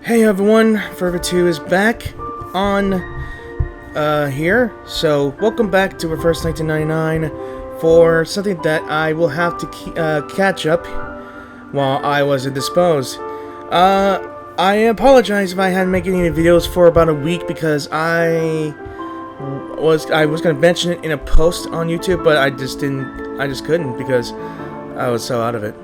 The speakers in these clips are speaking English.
Hey everyone, Forever 2 is back on here. So welcome back to Reverse1999 for something that I will have to catch up while I was indisposed. I apologize if I hadn't made any videos for about a week because I was gonna mention it in a post on YouTube, but I just couldn't because I was so out of it.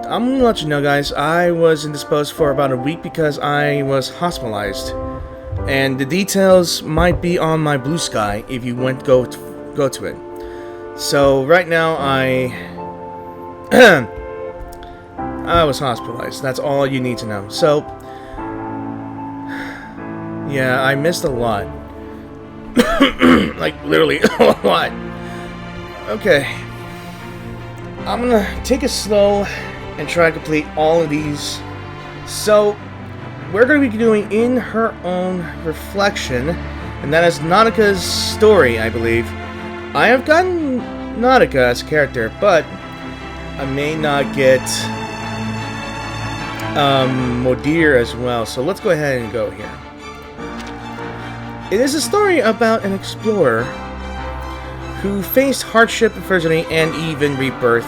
I'm gonna let you know, guys, I was indisposed for about a week because I was hospitalized, and the details might be on my Blue Sky if you go to it. So right now I was hospitalized. That's all you need to know. So yeah, I missed a lot. Like literally a lot. Okay, I'm gonna take it slow and try to complete all of these. So we're going to be doing In Her Own Reflection, and that is Nautika's story, I believe. I have gotten Nautika as a character, but I may not get Modir as well, so let's go ahead and go here. It is a story about an explorer who faced hardship, adversity, and even rebirth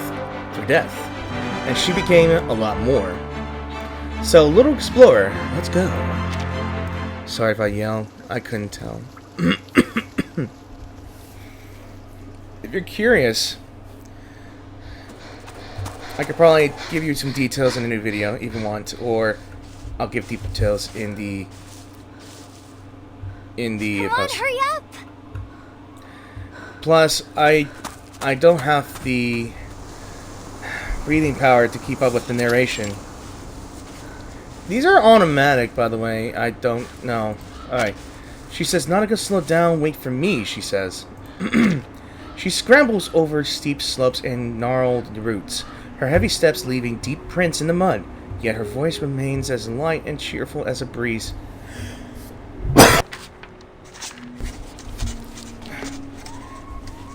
through death. And she became a lot more. So, little explorer, let's go. Sorry if I yell. I couldn't tell. If you're curious, I could probably give you some details in a new video if you want, or I'll give deep details in the Come on, hurry up! Plus, I don't have the breathing power to keep up with the narration. These are automatic, by the way. I don't know. Alright. She says, Nautika, slow down, wait for me, she says. She scrambles over steep slopes and gnarled roots, her heavy steps leaving deep prints in the mud, yet her voice remains as light and cheerful as a breeze.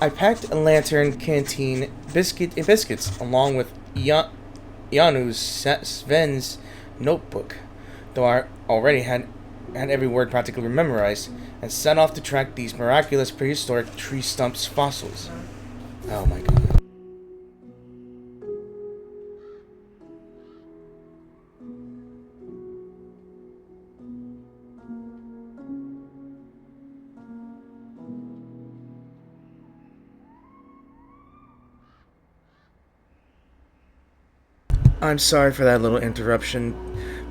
I packed a lantern, canteen, biscuits, along with Janusz Sven's notebook, though I already had every word practically memorized, and set off to track these miraculous prehistoric tree stumps fossils. Oh my god. I'm sorry for that little interruption,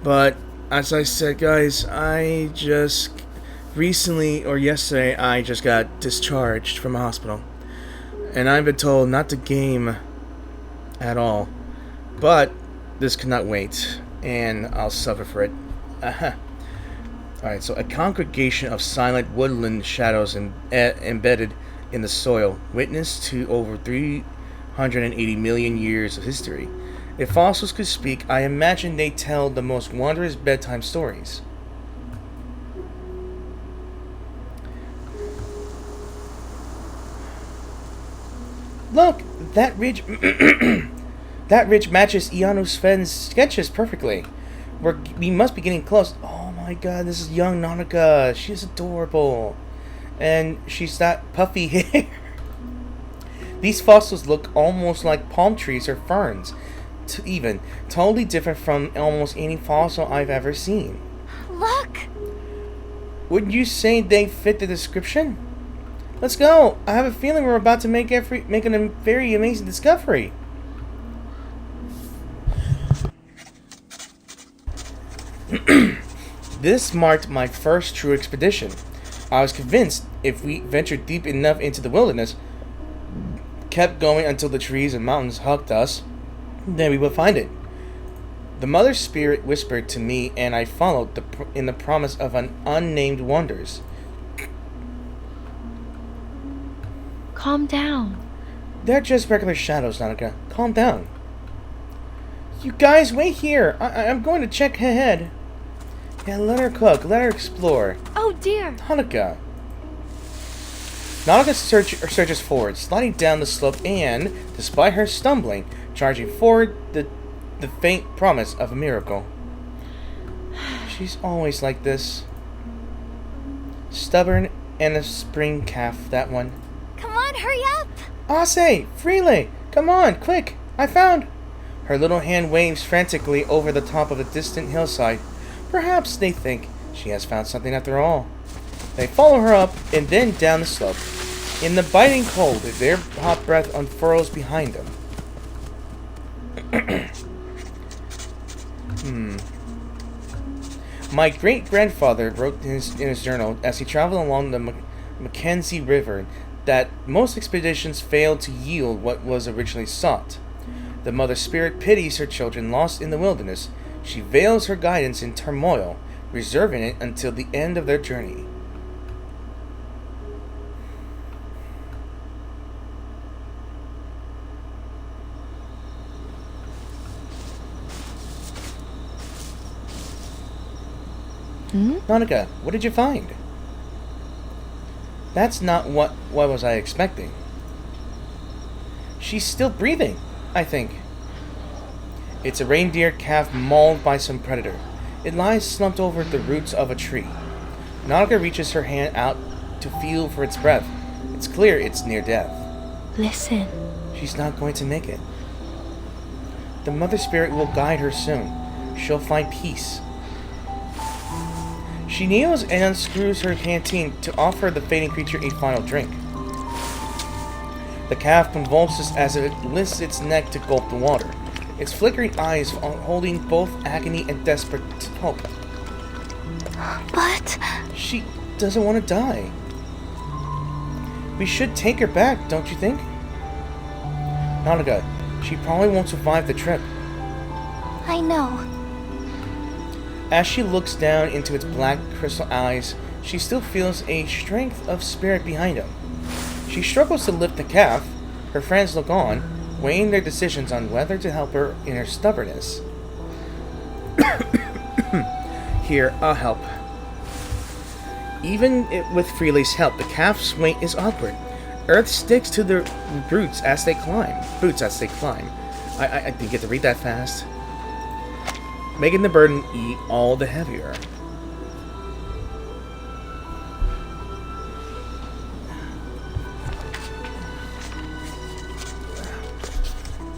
but as I said, guys, I just recently, or yesterday, I just got discharged from a hospital, and I've been told not to game at all, but this cannot wait, and I'll suffer for it. Alright, so a congregation of silent woodland shadows embedded in the soil, witness to over 380 million years of history. If fossils could speak, I imagine they tell the most wondrous bedtime stories. Look, that ridge that ridge matches Janusz Sven's sketches perfectly. We must be getting close. Oh my god, this is young Nautika. She's adorable. And she's got puffy hair. These fossils look almost like palm trees or ferns. Even totally different from almost any fossil I've ever seen. Look! Wouldn't you say they fit the description? Let's go! I have a feeling we're about to make a very amazing discovery. This marked my first true expedition. I was convinced if we ventured deep enough into the wilderness, kept going until the trees and mountains hugged us, then we would find it. The mother spirit whispered to me, and I followed in the promise of an unnamed wonders. Calm down. They're just regular shadows, Nautika. Calm down. You guys, wait here. I'm going to check ahead. Yeah, let her cook. Let her explore. Oh dear. Nautika. Nautika surges forward, sliding down the slope and, despite her stumbling, charging forward, the the faint promise of a miracle. She's always like this. Stubborn and a spring calf, that one. Come on, hurry up! Ase! Freely! Come on, quick! I found... Her little hand waves frantically over the top of a distant hillside. Perhaps they think she has found something after all. They follow her up and then down the slope. In the biting cold, their hot breath unfurls behind them. My great-grandfather wrote in his journal as he traveled along the Mackenzie River that most expeditions failed to yield what was originally sought. The Mother Spirit pities her children lost in the wilderness. She veils her guidance in turmoil, reserving it until the end of their journey. Nautika, what did you find? That's not what was I expecting. She's still breathing, I think. It's a reindeer calf mauled by some predator. It lies slumped over the roots of a tree. Nautika reaches her hand out to feel for its breath. It's clear it's near death. Listen. She's not going to make it. The Mother Spirit will guide her soon. She'll find peace. She kneels and unscrews her canteen to offer the fading creature a final drink. The calf convulses as it lifts its neck to gulp the water, its flickering eyes holding both agony and desperate hope. But... She doesn't want to die. We should take her back, don't you think? Nautika, she probably won't survive the trip. I know. As she looks down into its black crystal eyes, she still feels a strength of spirit behind him. She struggles to lift the calf. Her friends look on, weighing their decisions on whether to help her in her stubbornness. Here, I'll help. Even with Freely's help, the calf's weight is awkward. Earth sticks to their roots as they climb. I didn't get to read that fast. Making the burden all the heavier.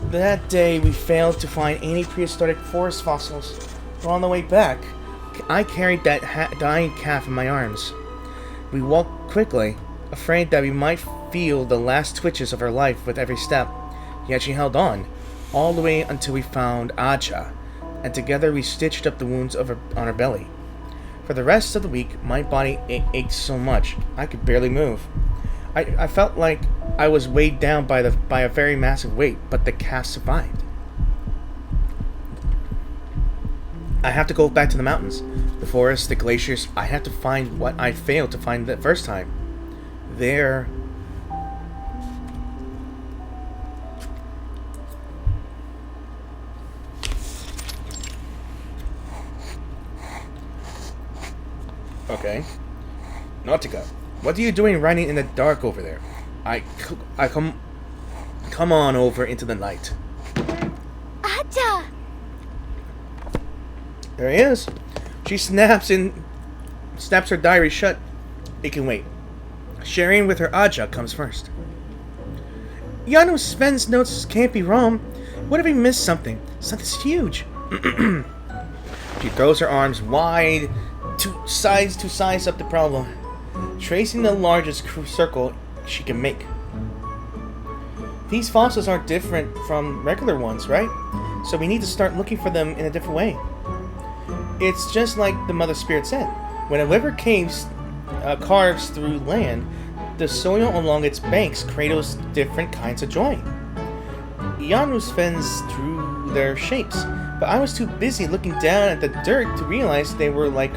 That day, we failed to find any prehistoric forest fossils. But on the way back, I carried that dying calf in my arms. We walked quickly, afraid that we might feel the last twitches of her life with every step. Yet she held on, all the way until we found Aja, and together we stitched up the wounds on her belly. For the rest of the week, my body ached so much, I could barely move. I felt like I was weighed down by a very massive weight, but the calf survived. I have to go back to the mountains, the forests, the glaciers. I have to find what I failed to find the first time. There... Okay. Nautika, what are you doing riding in the dark over there? Come on over into the light. Aja! There he is. She snaps her diary shut. It can wait. Sharing with her Aja comes first. Yano Sven's notes can't be wrong. What if we missed something? Something's huge. She throws her arms wide to size up the problem, tracing the largest circle she can make. These fossils aren't different from regular ones, right? So we need to start looking for them in a different way. It's just like the Mother Spirit said. When a river carves through land, the soil along its banks cradles different kinds of joy. Janus fens drew their shapes, but I was too busy looking down at the dirt to realize they were like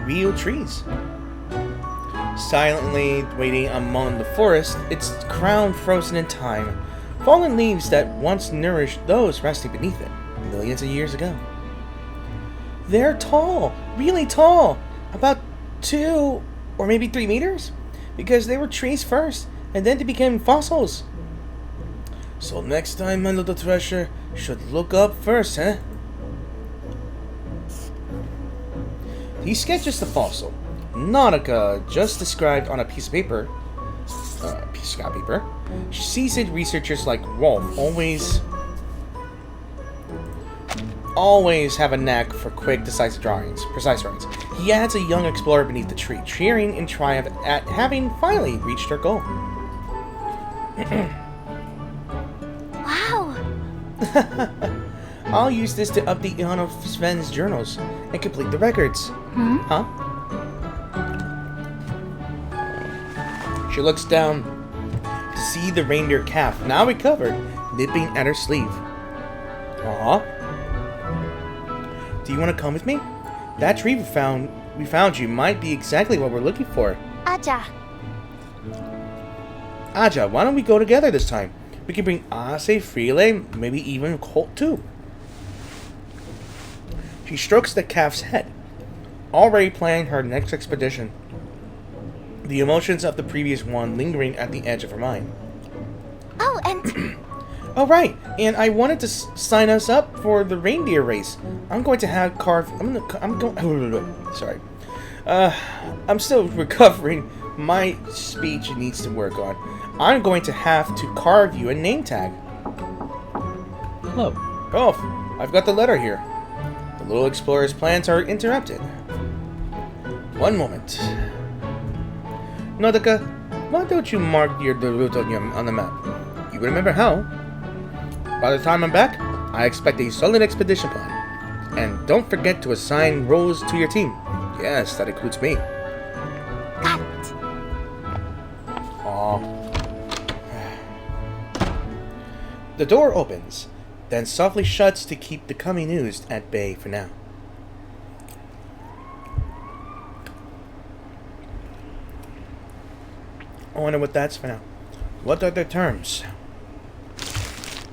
real trees. Silently waiting among the forest, its crown frozen in time, fallen leaves that once nourished those resting beneath it, millions of years ago. They're tall, really tall, about 2 or maybe 3 meters, because they were trees first, and then they became fossils. So next time, my little treasure, Should look up first, huh? He sketches the fossil. Nautica, just described on a piece of paper. Piece of scrap paper. Seasoned researchers like Rolf always have a knack for quick, precise drawings. He adds a young explorer beneath the tree, cheering in triumph at having finally reached her goal. Wow. I'll use this to update one of Sven's journals and complete the records. Huh? She looks down to see the reindeer calf, now recovered, nipping at her sleeve. Do you want to come with me? That tree we found you might be exactly what we're looking for. Aja. Aja, why don't we go together this time? We can bring Ase, Freelay, maybe even Colt too. She strokes the calf's head, already planning her next expedition. The emotions of the previous one lingering at the edge of her mind. Oh, and Oh right, and I wanted to sign us up for the reindeer race. I'm going to have sorry. I'm still recovering. My speech needs to work on. I'm going to have to carve you a name tag. Hello. Oh, I've got the letter here. The little explorer's plans are interrupted. One moment. Nautica, why don't you mark the route on the map? You remember how? By the time I'm back, I expect a solid expedition plan. And don't forget to assign roles to your team. Yes, that includes me. got it. Aww. The door opens, then softly shuts to keep the coming news at bay for now. I wonder what that's for now. What are their terms?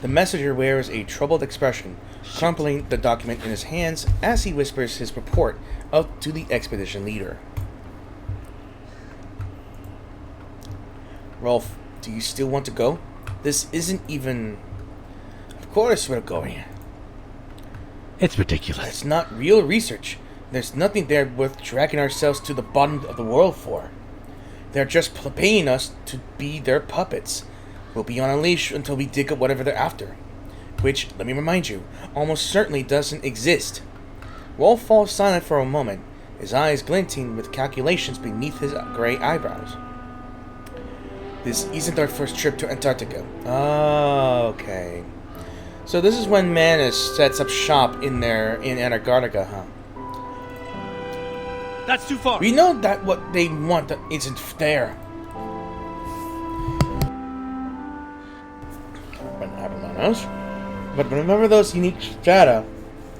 The messenger wears a troubled expression, crumpling the document in his hands as he whispers his report out to the expedition leader. Rolf, do you still want to go? This isn't even... Of course we're going. It's ridiculous. It's not real research. There's nothing there worth dragging ourselves to the bottom of the world for. They're just paying us to be their puppets. We'll be on a leash until we dig up whatever they're after. Which, let me remind you, almost certainly doesn't exist. Rolf falls silent for a moment, his eyes glinting with calculations beneath his grey eyebrows. This isn't our first trip to Antarctica. Oh, okay. So this is when Manus sets up shop in Antarctica, huh? That's too far. We know that what they want isn't there. But remember those unique strata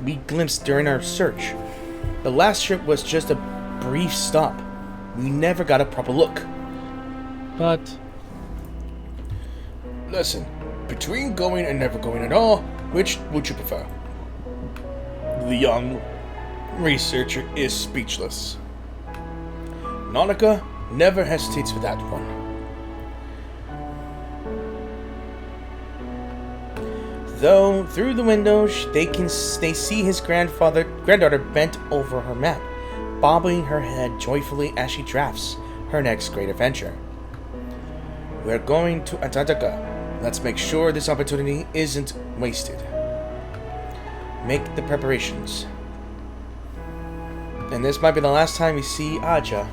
we glimpsed during our search? The last trip was just a brief stop. We never got a proper look. But... Listen, between going and never going at all, which would you prefer? The young researcher is speechless. Nautica never hesitates with that one. Though through the window they see his granddaughter bent over her map, bobbing her head joyfully as she drafts her next great adventure. We're going to Antarctica. Let's make sure this opportunity isn't wasted. Make the preparations. And this might be the last time we see Aja.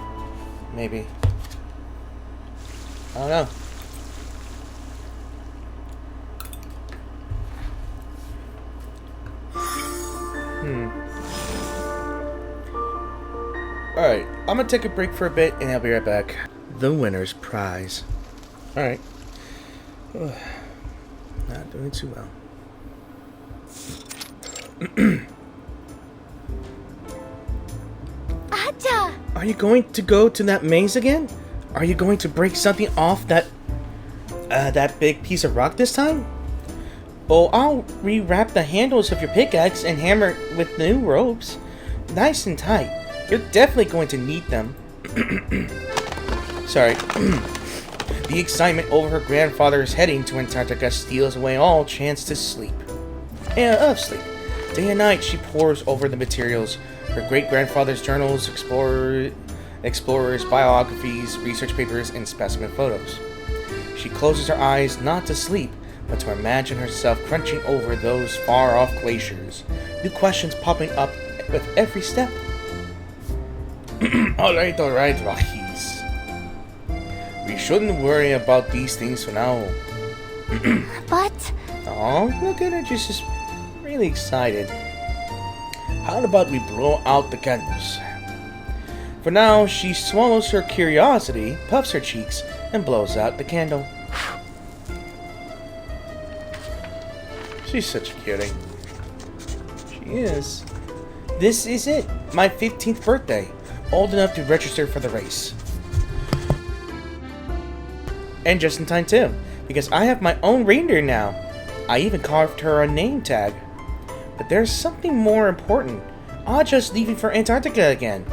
Maybe. I don't know. Alright, I'm gonna take a break for a bit and I'll be right back. The winner's prize. Alright. Not doing too well. Aja! Are you going to go to that maze again? Are you going to break something off that big piece of rock this time? Oh, I'll rewrap the handles of your pickaxe and hammer it with new ropes. Nice and tight. You're definitely going to need them. Sorry. The excitement over her grandfather's heading to Antarctica steals away all chance to sleep. of sleep. Day and night, she pores over the materials, her great-grandfather's journals, explorers, biographies, research papers, and specimen photos. She closes her eyes not to sleep, but to imagine herself crunching over those far-off glaciers, new questions popping up with every step. Alright, Rockies. We shouldn't worry about these things for now. But... Oh, look at her, just really excited. How about we blow out the candles? For now, she swallows her curiosity, puffs her cheeks, and blows out the candle. She's such a cutie. She is. This is it. My 15th birthday. Old enough to register for the race. And just in time too, because I have my own reindeer now. I even carved her a name tag. But there's something more important. Aja's leaving for Antarctica again.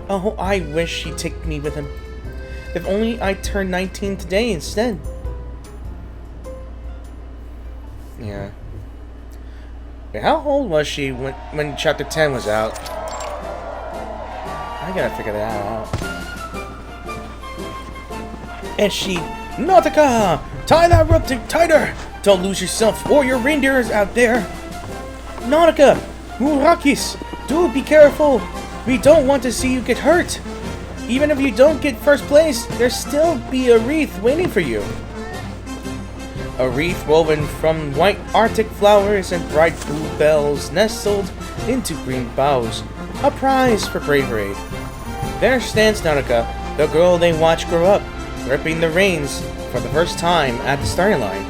Oh, I wish he'd take me with him. If only I turned 19 today instead. Yeah. Wait, how old was she when Chapter 10 was out? I gotta figure that out. And she... Nautika! Tie that rope tighter! Don't lose yourself or your reindeers out there! Nautika! Murakis! Do be careful! We don't want to see you get hurt! Even if you don't get first place, there'll still be a wreath waiting for you. A wreath woven from white Arctic flowers and bright blue bells nestled into green boughs. A prize for bravery. There stands Nautika, the girl they watch grow up, gripping the reins for the first time at the starting line.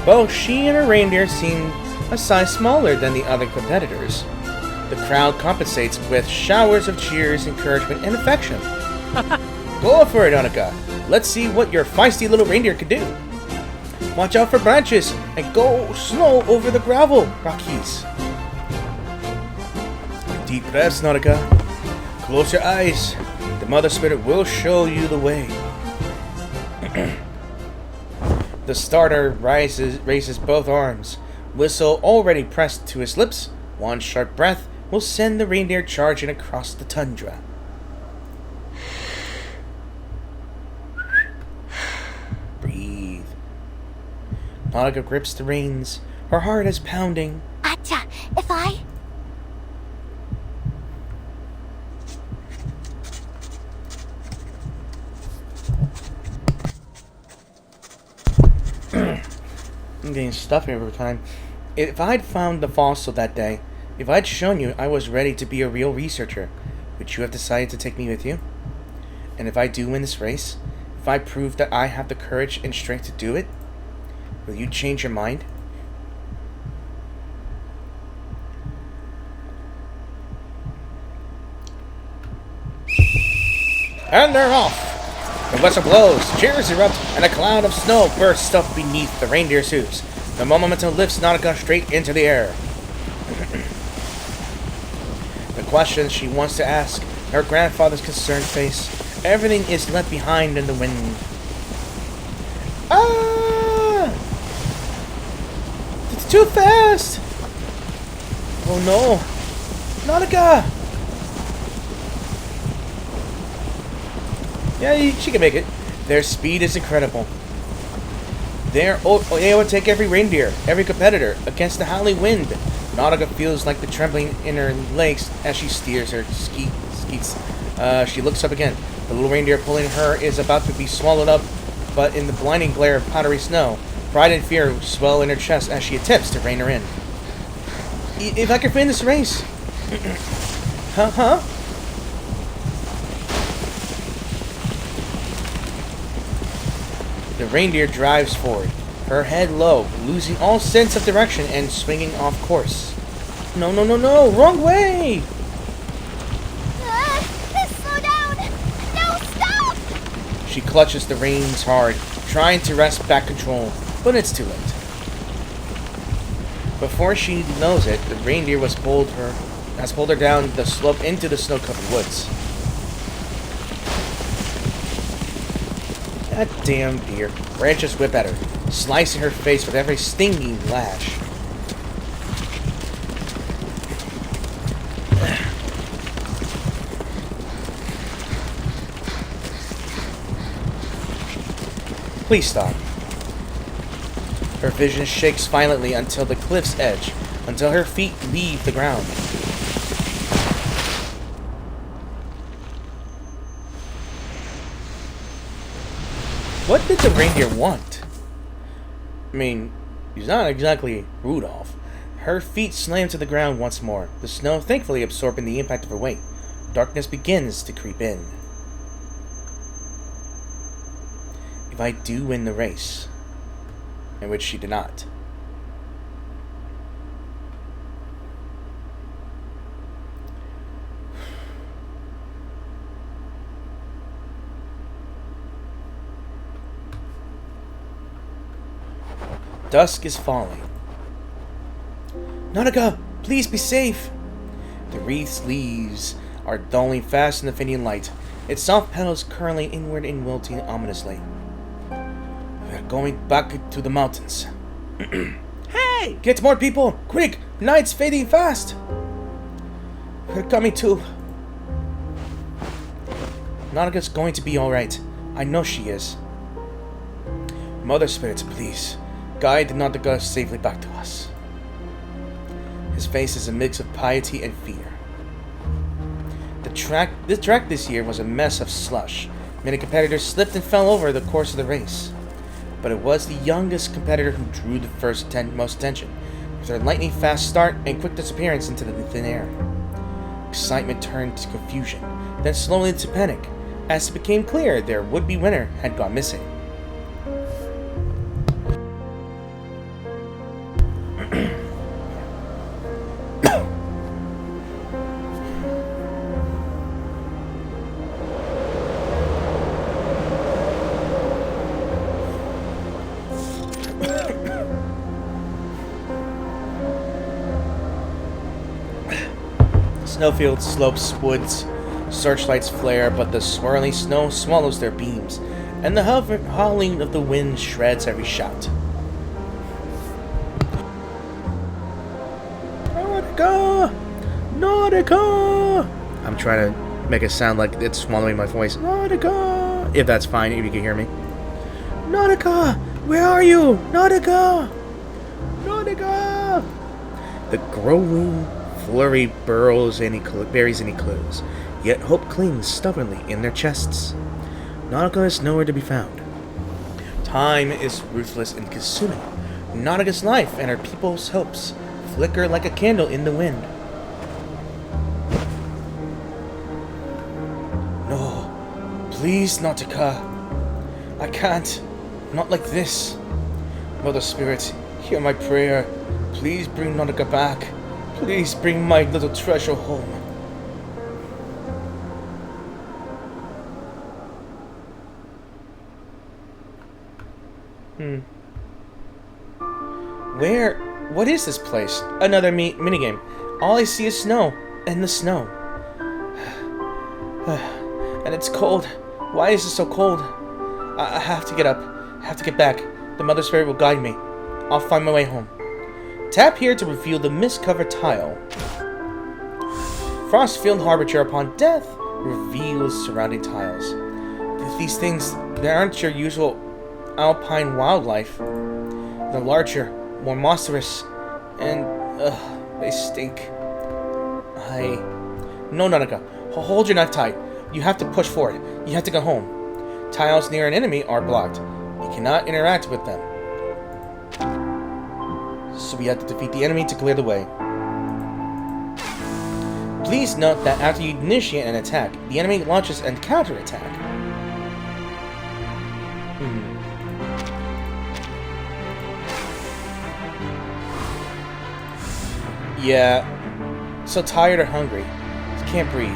Both she and her reindeer seem a size smaller than the other competitors. The crowd compensates with showers of cheers, encouragement, and affection. Go for it, Nautika. Let's see what your feisty little reindeer can do. Watch out for branches and go slow over the gravel, Rockies. Deep breaths, Nautika. Close your eyes. The Mother Spirit will show you the way. The starter raises both arms. Whistle already pressed to his lips. One sharp breath will send the reindeer charging across the tundra. Breathe. Nautika grips the reins. Her heart is pounding. Aja, if I... I'm getting stuffy every time. If I'd found the fossil that day, if I'd shown you I was ready to be a real researcher, would you have decided to take me with you? And if I do win this race, if I prove that I have the courage and strength to do it, will you change your mind? And they're off! The whistle blows, cheers erupt, and a cloud of snow bursts up beneath the reindeer's hooves. The momentum lifts Nautika straight into the air. The questions she wants to ask, her grandfather's concerned face, everything is left behind in the wind. Ah! It's too fast! Oh no! Nautika! Yeah, she can make it. Their speed is incredible. They overtake every reindeer, every competitor, against the howling wind. Nautika feels like the trembling in her legs as she steers her skeets. She looks up again. The little reindeer pulling her is about to be swallowed up, but in the blinding glare of powdery snow, pride and fear swell in her chest as she attempts to rein her in. If I could win this race... Huh? The reindeer drives forward, her head low, losing all sense of direction and swinging off course. No, wrong way! Slow down! No, stop! She clutches the reins hard, trying to wrest back control, but it's too late. Before she knows it, the reindeer has pulled her down the slope into the snow-covered woods. That damn deer. Branches whip at her, slicing her face with every stinging lash. Please stop. Her vision shakes violently until the cliff's edge, until her feet leave the ground. What did the reindeer want? I mean, he's not exactly Rudolph. Her feet slam to the ground once more, the snow thankfully absorbing the impact of her weight. Darkness begins to creep in. If I do win the race, in which she did not. Dusk is falling. Nautika, please be safe! The wreath's leaves are dulling fast in the fading light, its soft petals curling inward and wilting ominously. We're going back to the mountains. Hey! Get more people! Quick! Night's fading fast! We're coming too. Nautika's going to be alright. I know she is. Mother Spirit, please. Guide Nautika safely back to us. His face is a mix of piety and fear. The track this year was a mess of slush. Many competitors slipped and fell over the course of the race. But it was the youngest competitor who drew the most attention, with her lightning-fast start and quick disappearance into the thin air. Excitement turned to confusion, then slowly to panic, as it became clear their would-be winner had gone missing. Snowfields, slopes, woods, searchlights flare, but the swirling snow swallows their beams, and the howling of the wind shreds every shout. Nautika! Nautika! I'm trying to make it sound like it's swallowing my voice. Nautika! If that's fine, if you can hear me. Nautika! Where are you? Nautika! Nautika! The growing flurry buries any clues, yet hope clings stubbornly in their chests. Nautika is nowhere to be found. Time is ruthless and consuming. Nautika's life and her people's hopes flicker like a candle in the wind. No, please, Nautika. I can't. Not like this. Mother Spirit, hear my prayer. Please bring Nautika back. Please bring my little treasure home. What is this place? Another minigame. All I see is snow, and the snow. And it's cold. Why is it so cold? I have to get up. I have to get back. The Mother Spirit will guide me. I'll find my way home. Tap here to reveal the mist-covered tile. Frost-filled Harbinger upon death reveals surrounding tiles. These things, they aren't your usual alpine wildlife. They're larger, more monstrous, and they stink. No, Nautika, hold your knife tight. You have to push forward. You have to go home. Tiles near an enemy are blocked. You cannot interact with them. So we have to defeat the enemy to clear the way. Please note that after you initiate an attack, the enemy launches a counterattack. Yeah, so tired or hungry. Just can't breathe.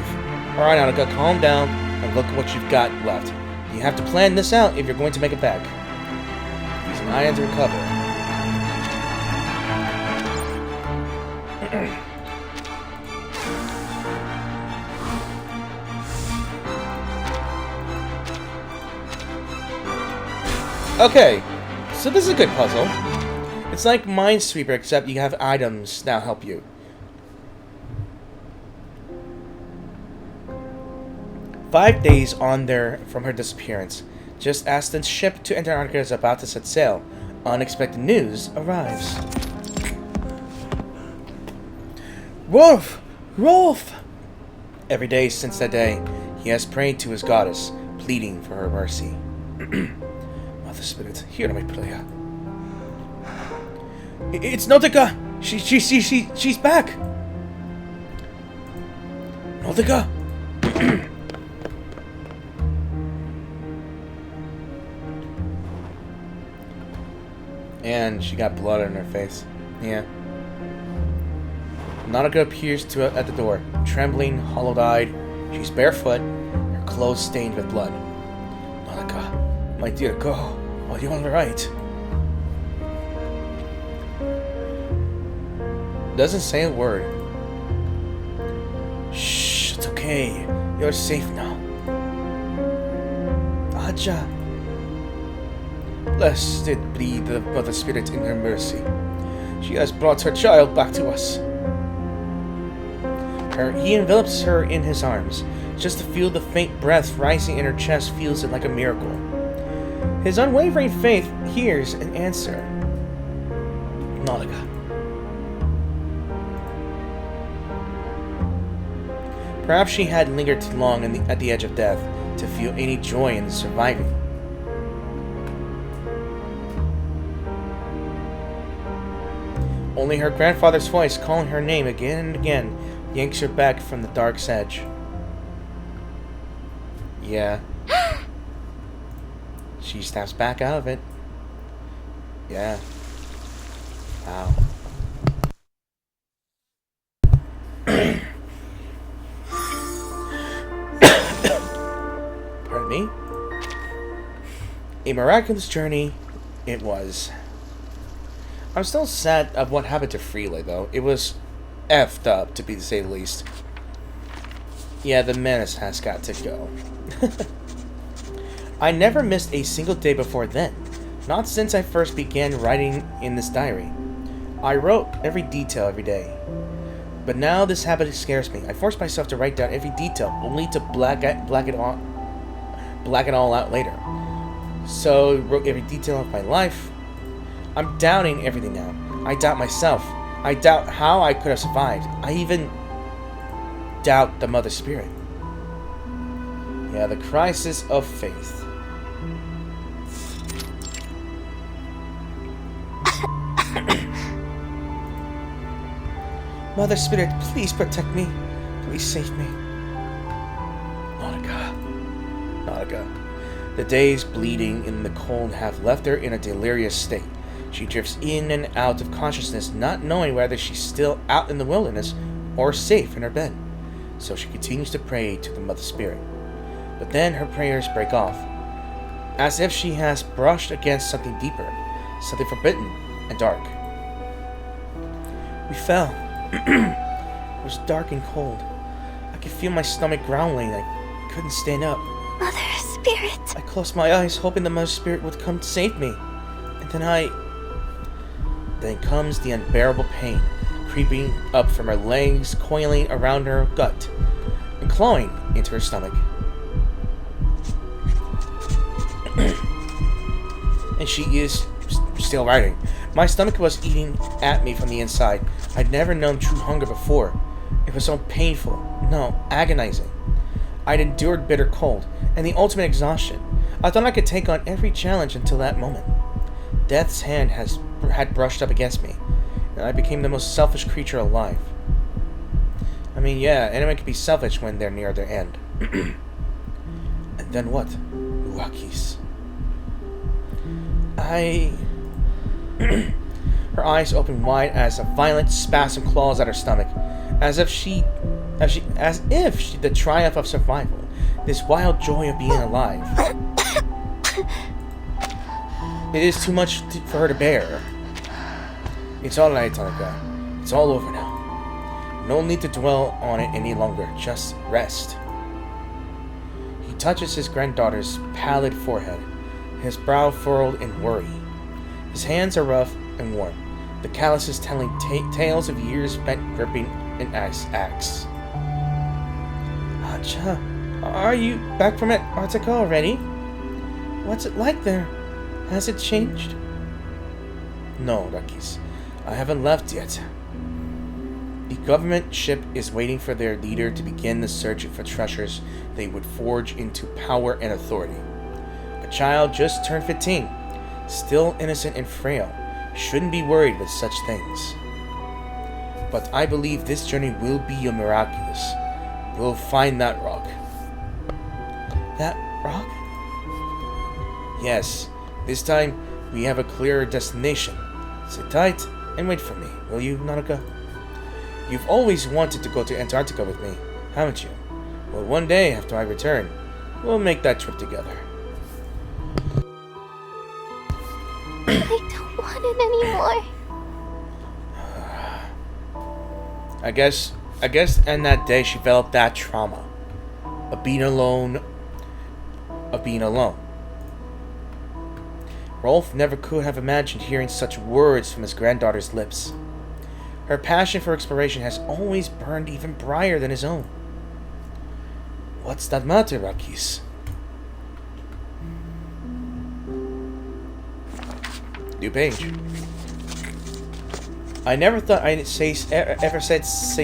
Alright, Nautika, calm down and look at what you've got left. You have to plan this out if you're going to make it back. Use an iron to recover. Okay, so this is a good puzzle. It's like Minesweeper, except you have items now help you. "5 days on there from her disappearance. Just as the ship to Antarctica is about to set sail, unexpected news arrives. Rolf! Rolf! Every day since that day, he has prayed to his goddess, pleading for her mercy. Mother Spirit, hear my prayer. It's Nautika! She's back! Nautika! And she got blood on her face. Yeah. Nautika appears at the door, trembling, hollow-eyed. She's barefoot, her clothes stained with blood. Nautika, my dear girl, are you all right? Doesn't say a word. Shh, it's okay. You're safe now. Aja. Blessed be the Mother Spirit in her mercy. She has brought her child back to us. He envelops her in his arms. Just to feel the faint breath rising in her chest feels it like a miracle. His unwavering faith hears an answer. Nautika. Perhaps she had lingered too long at the edge of death to feel any joy in surviving. Only her grandfather's voice calling her name again and again yanks her back from the dark edge. Yeah. She snaps back out of it. Yeah. Wow. Pardon me? A miraculous journey it was. I'm still sad of what happened to Freely, though. It was effed up, to say the least. Yeah, the menace has got to go. I never missed a single day before then. Not since I first began writing in this diary. I wrote every detail every day. But now this habit scares me. I force myself to write down every detail, only to black it all out later. So, I wrote every detail of my life. I'm doubting everything now. I doubt myself. I doubt how I could have survived. I even doubt the Mother Spirit. Yeah, the crisis of faith. Mother Spirit, please protect me. Please save me. Nautika. Nautika. The days bleeding in the cold have left her in a delirious state. She drifts in and out of consciousness, not knowing whether she's still out in the wilderness or safe in her bed. So she continues to pray to the Mother Spirit. But then her prayers break off, as if she has brushed against something deeper, something forbidden and dark. We fell. It was dark and cold. I could feel my stomach growling. I couldn't stand up. Mother Spirit. I closed my eyes, hoping the Mother Spirit would come to save me. And then comes the unbearable pain, creeping up from her legs, coiling around her gut, and clawing into her stomach. And she is still writing. My stomach was eating at me from the inside. I'd never known true hunger before. It was so painful, no, agonizing. I'd endured bitter cold and the ultimate exhaustion. I thought I could take on every challenge until that moment. Death's hand had brushed up against me, and I became the most selfish creature alive. I mean, yeah, anyone can be selfish when they're near their end. And then what? Uwakis. Her eyes open wide as a violent spasm claws at her stomach, as if the triumph of survival, this wild joy of being alive. It is too much for her to bear. It's all right, Nautika. It's all over now. No need to dwell on it any longer. Just rest. He touches his granddaughter's pallid forehead, his brow furrowed in worry. His hands are rough and warm, the calluses telling tales of years spent gripping an axe. Acha, are you back from Antarctica already? What's it like there? Has it changed? No, Rakis. I haven't left yet. The government ship is waiting for their leader to begin the search for treasures they would forge into power and authority. A child just turned 15, still innocent and frail, shouldn't be worried with such things. But I believe this journey will be miraculous. We'll find that rock. That rock? Yes, this time we have a clearer destination. Sit tight and wait for me, will you, Nautika? You've always wanted to go to Antarctica with me, haven't you? Well, one day after I return, we'll make that trip together. I don't want it anymore. I guess in that day she developed that trauma of being alone. Rolf never could have imagined hearing such words from his granddaughter's lips. Her passion for exploration has always burned even brighter than his own. What's that matter, Rakis? New page. I never thought I'd say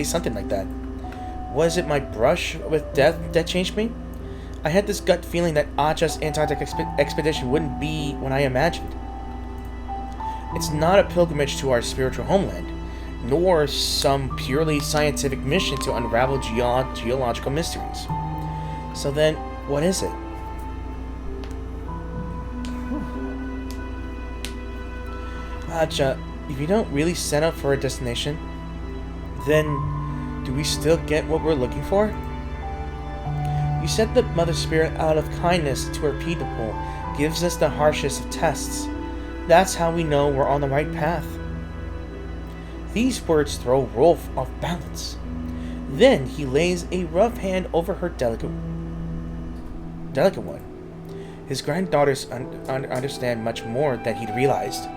something like that. Was it my brush with death that changed me? I had this gut feeling that Acha's Antarctic expedition wouldn't be what I imagined. It's not a pilgrimage to our spiritual homeland, nor some purely scientific mission to unravel geological mysteries. So then, what is it? Acha, if you don't really set out for a destination, then do we still get what we're looking for? You said that Mother Spirit, out of kindness to her people, gives us the harshest of tests. That's how we know we're on the right path. These words throw Rolf off balance. Then he lays a rough hand over her delicate one. His granddaughters understand much more than he'd realized.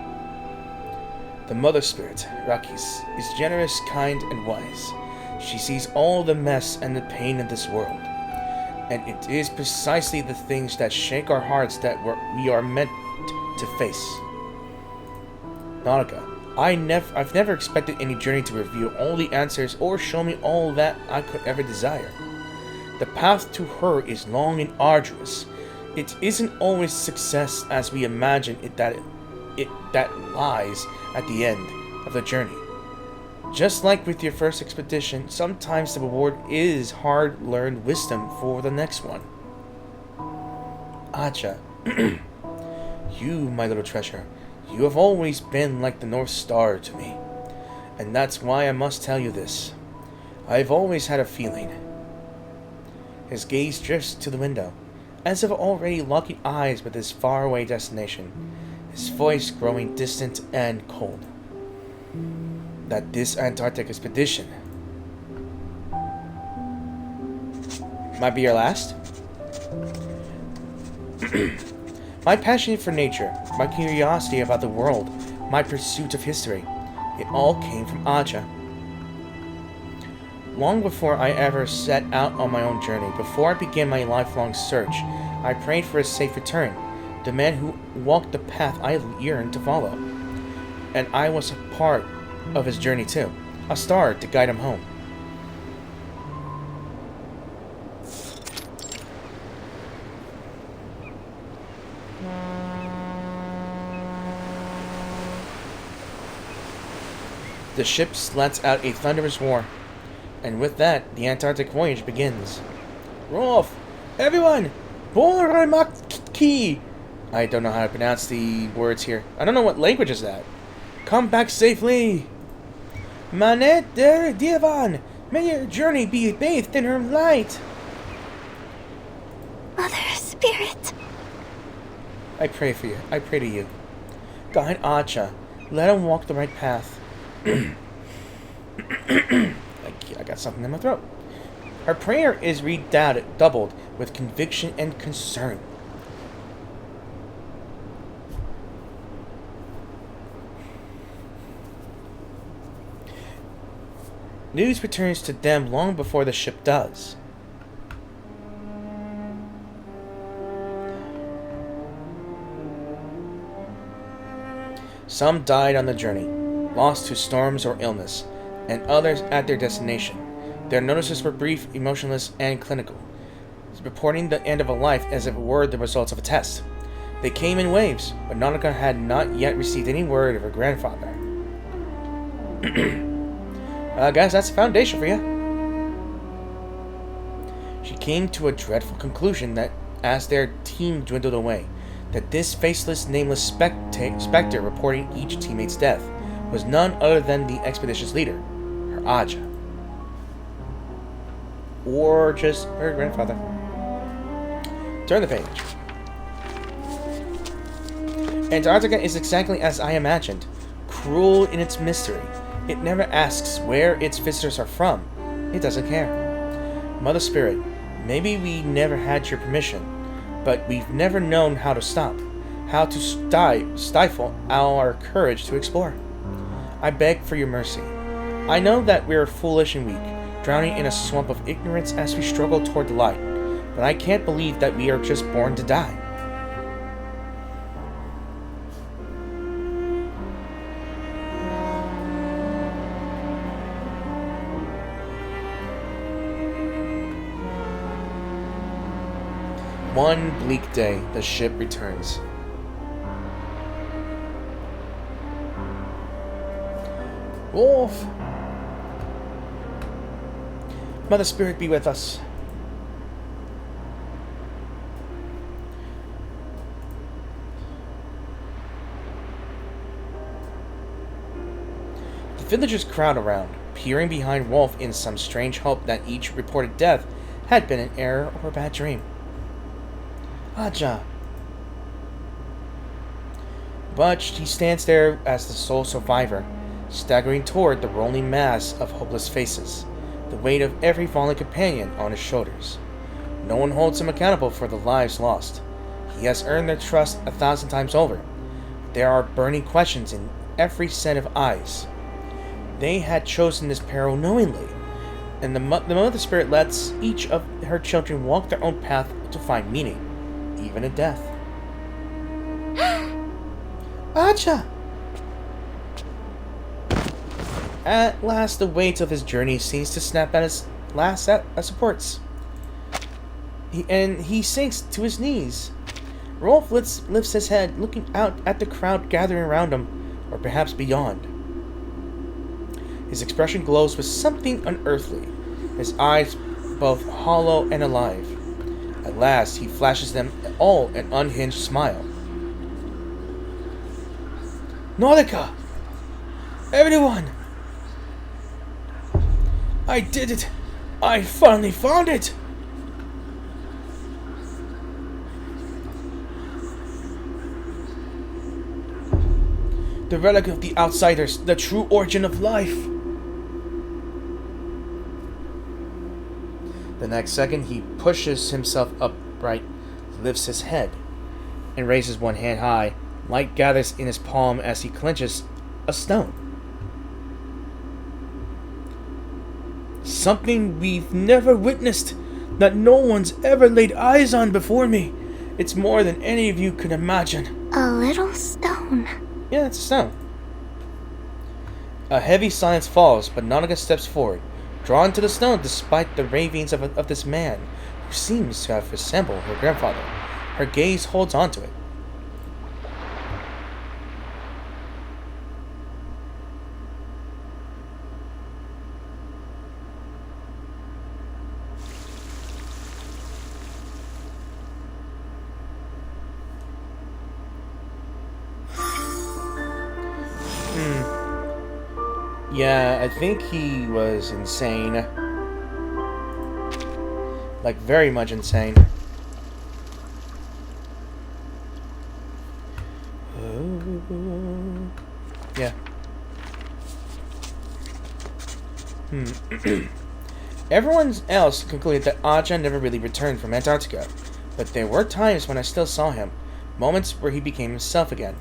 The Mother Spirit, Rakis, is generous, kind, and wise. She sees all the mess and the pain in this world. And it is precisely the things that shake our hearts that we are meant to face. Nautika, I've never expected any journey to reveal all the answers or show me all that I could ever desire. The path to her is long and arduous. It isn't always success as we imagine that lies at the end of the journey. Just like with your first expedition, sometimes the reward is hard-learned wisdom for the next one. Acha, you, my little treasure, you have always been like the North Star to me. And that's why I must tell you this. I've always had a feeling. His gaze drifts to the window, as if already locking eyes with his faraway destination, his voice growing distant and cold. That this Antarctic expedition might be your last? My passion for nature, my curiosity about the world, my pursuit of history, it all came from Acha. Long before I ever set out on my own journey, before I began my lifelong search, I prayed for a safe return, the man who walked the path I yearned to follow. And I was a part of his journey too, a star to guide him home. The ship lets out a thunderous roar, and with that, the Antarctic voyage begins. Rolf! Everyone! Boramakki! I don't know how to pronounce the words here. I don't know what language is that. Come back safely! Manet der Divan! May your journey be bathed in her light! Mother Spirit. I pray for you. I pray to you. Guide Acha. Let him walk the right path. I got something in my throat. Her prayer is redoubled with conviction and concern. News returns to them long before the ship does. Some died on the journey, lost to storms or illness, and others at their destination. Their notices were brief, emotionless, and clinical, reporting the end of a life as if it were the results of a test. They came in waves, but Nautica had not yet received any word of her grandfather. Guys, that's the foundation for you. She came to a dreadful conclusion that, as their team dwindled away, that this faceless, nameless specter reporting each teammate's death was none other than the expedition's leader, her Aja. Or just her grandfather. Turn the page. Antarctica is exactly as I imagined, cruel in its mystery. It never asks where its visitors are from. It doesn't care. Mother Spirit, maybe we never had your permission, but we've never known how to stop, how to stifle our courage to explore. I beg for your mercy. I know that we are foolish and weak, drowning in a swamp of ignorance as we struggle toward the light, but I can't believe that we are just born to die. One bleak day, the ship returns. Wolf! Mother Spirit be with us. The villagers crowd around, peering behind Wolf in some strange hope that each reported death had been an error or a bad dream. Aja. But he stands there as the sole survivor, staggering toward the rolling mass of hopeless faces, the weight of every fallen companion on his shoulders. No one holds him accountable for the lives lost. He has earned their trust 1,000 times over. There are burning questions in every set of eyes. They had chosen this peril knowingly, and the Mother Spirit lets each of her children walk their own path to find meaning, even in death. Acha! At last, the weight of his journey seems to snap at his last supports. He sinks to his knees. Rolf lifts his head, looking out at the crowd gathering around him, or perhaps beyond. His expression glows with something unearthly, his eyes both hollow and alive. At last, he flashes them all an unhinged smile. Nautica! Everyone! I did it! I finally found it! The relic of the outsiders, the true origin of life. The next second, he pushes himself upright, lifts his head, and raises one hand high. Light gathers in his palm as he clenches a stone. Something we've never witnessed, that no one's ever laid eyes on before me. It's more than any of you could imagine. A little stone. Yeah, it's a stone. A heavy silence falls, but Nautica steps forward, drawn to the stone despite the ravings of this man, who seems to have resembled her grandfather. Her gaze holds onto it. Yeah, I think he was insane. Like, very much insane. Yeah. Everyone else concluded that Aja never really returned from Antarctica, but there were times when I still saw him, moments where he became himself again.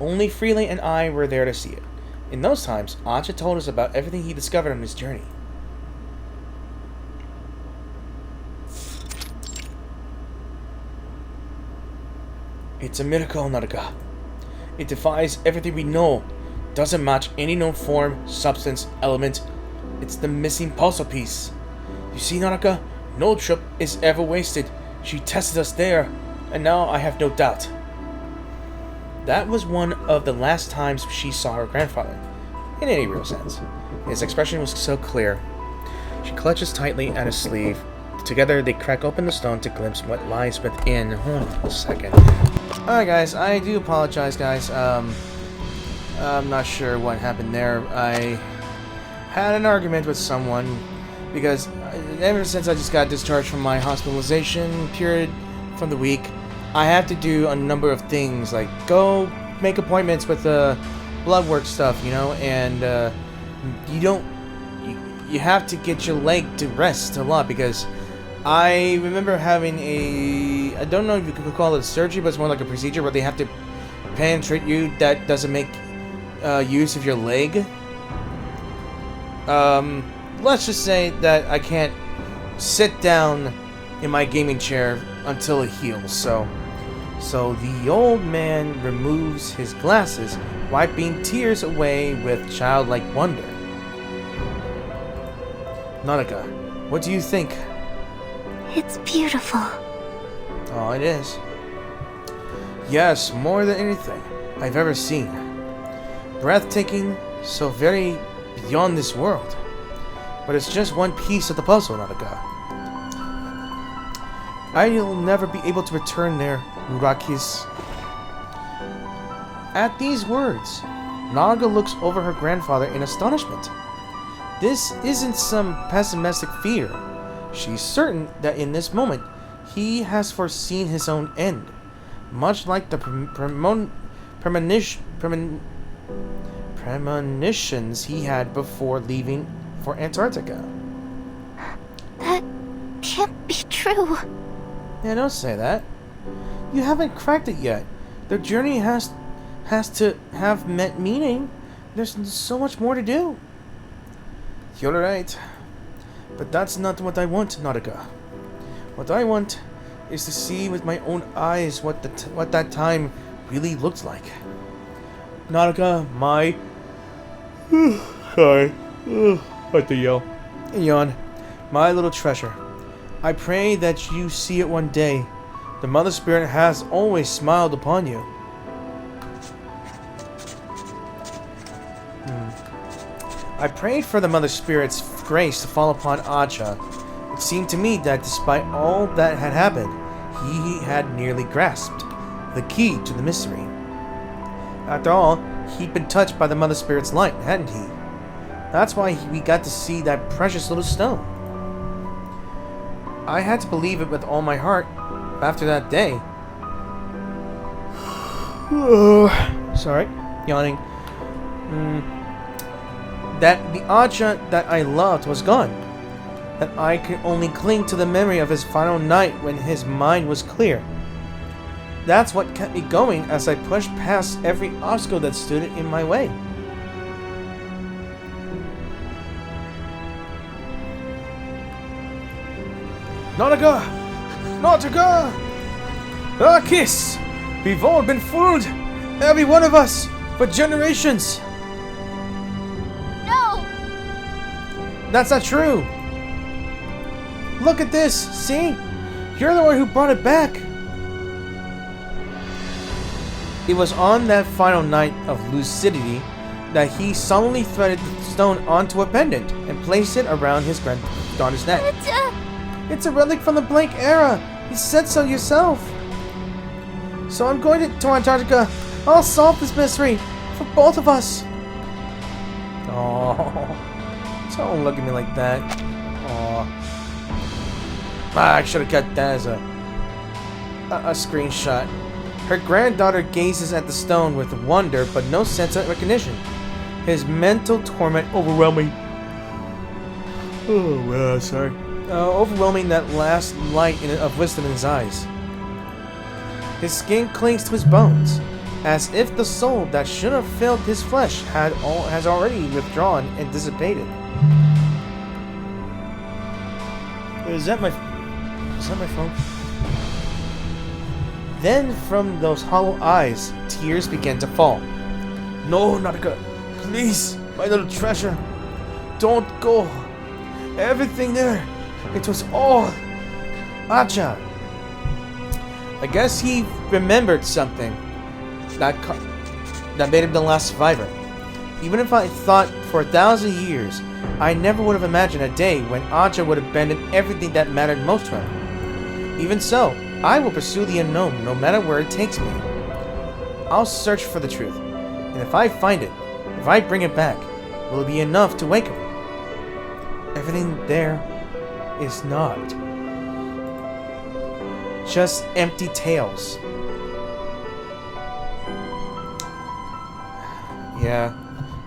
Only Freely and I were there to see it. In those times, Aja told us about everything he discovered on his journey. It's a miracle, Nautica. It defies everything we know. Doesn't match any known form, substance, element. It's the missing puzzle piece. You see, Nautica, no trip is ever wasted. She tested us there, and now I have no doubt. That was one of the last times she saw her grandfather, in any real sense. His expression was so clear. She clutches tightly at his sleeve. Together, they crack open the stone to glimpse what lies within. Hold on a second. Alright, guys, I do apologize, guys. I'm not sure what happened there. I had an argument with someone because ever since I just got discharged from my hospitalization period from the week, I have to do a number of things, like go make appointments with the blood work stuff, you know, and you have to get your leg to rest a lot, because I remember having I don't know if you could call it surgery, but it's more like a procedure where they have to penetrate you that doesn't make use of your leg. Let's just say that I can't sit down in my gaming chair until it heals, so the old man removes his glasses, wiping tears away with childlike wonder. Nautica, what do you think? It's beautiful. Oh, it is. Yes, more than anything I've ever seen. Breathtaking, so very beyond this world. But it's just one piece of the puzzle, Nautica. I'll never be able to return there, Murakis. At these words, Naga looks over her grandfather in astonishment. This isn't some pessimistic fear. She's certain that in this moment, he has foreseen his own end, much like the premonitions he had before leaving for Antarctica. That can't be true. Yeah, don't say that. You haven't cracked it yet. The journey has to have meant meaning. There's so much more to do. You're right. But that's not what I want, Nautica. What I want is to see with my own eyes what that time really looked like. Nautica, my... Sorry. I had to yell. Yawn. My little treasure. I pray that you see it one day. The Mother Spirit has always smiled upon you. I prayed for the Mother Spirit's grace to fall upon Acha. It seemed to me that despite all that had happened, he had nearly grasped the key to the mystery. After all, he'd been touched by the Mother Spirit's light, hadn't he? That's why we got to see that precious little stone. I had to believe it with all my heart after that day. Sorry, yawning. That the Acha that I loved was gone. That I could only cling to the memory of his final night when his mind was clear. That's what kept me going as I pushed past every obstacle that stood in my way. Nautica! Nautica! Ah, kiss! We've all been fooled! Every one of us! For generations! No! That's not true! Look at this! See? You're the one who brought it back! It was on that final night of lucidity that he solemnly threaded the stone onto a pendant and placed it around his granddaughter's neck. It's a relic from the blank era. You said so yourself. So I'm going to Antarctica. I'll solve this mystery for both of us. Oh, don't look at me like that. Oh, I should have got that as a screenshot. Her granddaughter gazes at the stone with wonder, but no sense of recognition. His mental torment overwhelming. Oh, sorry. Overwhelming that last light of wisdom in his eyes. His skin clings to his bones, as if the soul that should have filled his flesh has already withdrawn and dissipated. Is that my phone? Then from those hollow eyes, tears began to fall. No, Nautika, please, my little treasure. Don't go. Everything there, it was all Acha. I guess he remembered something that made him the last survivor. Even if I thought for 1,000 years, I never would have imagined a day when Acha would abandon everything that mattered most to him. Even so, I will pursue the unknown no matter where it takes me. I'll search for the truth, and if I find it, if I bring it back, will it be enough to wake him? Everything there is not just empty tales. Yeah,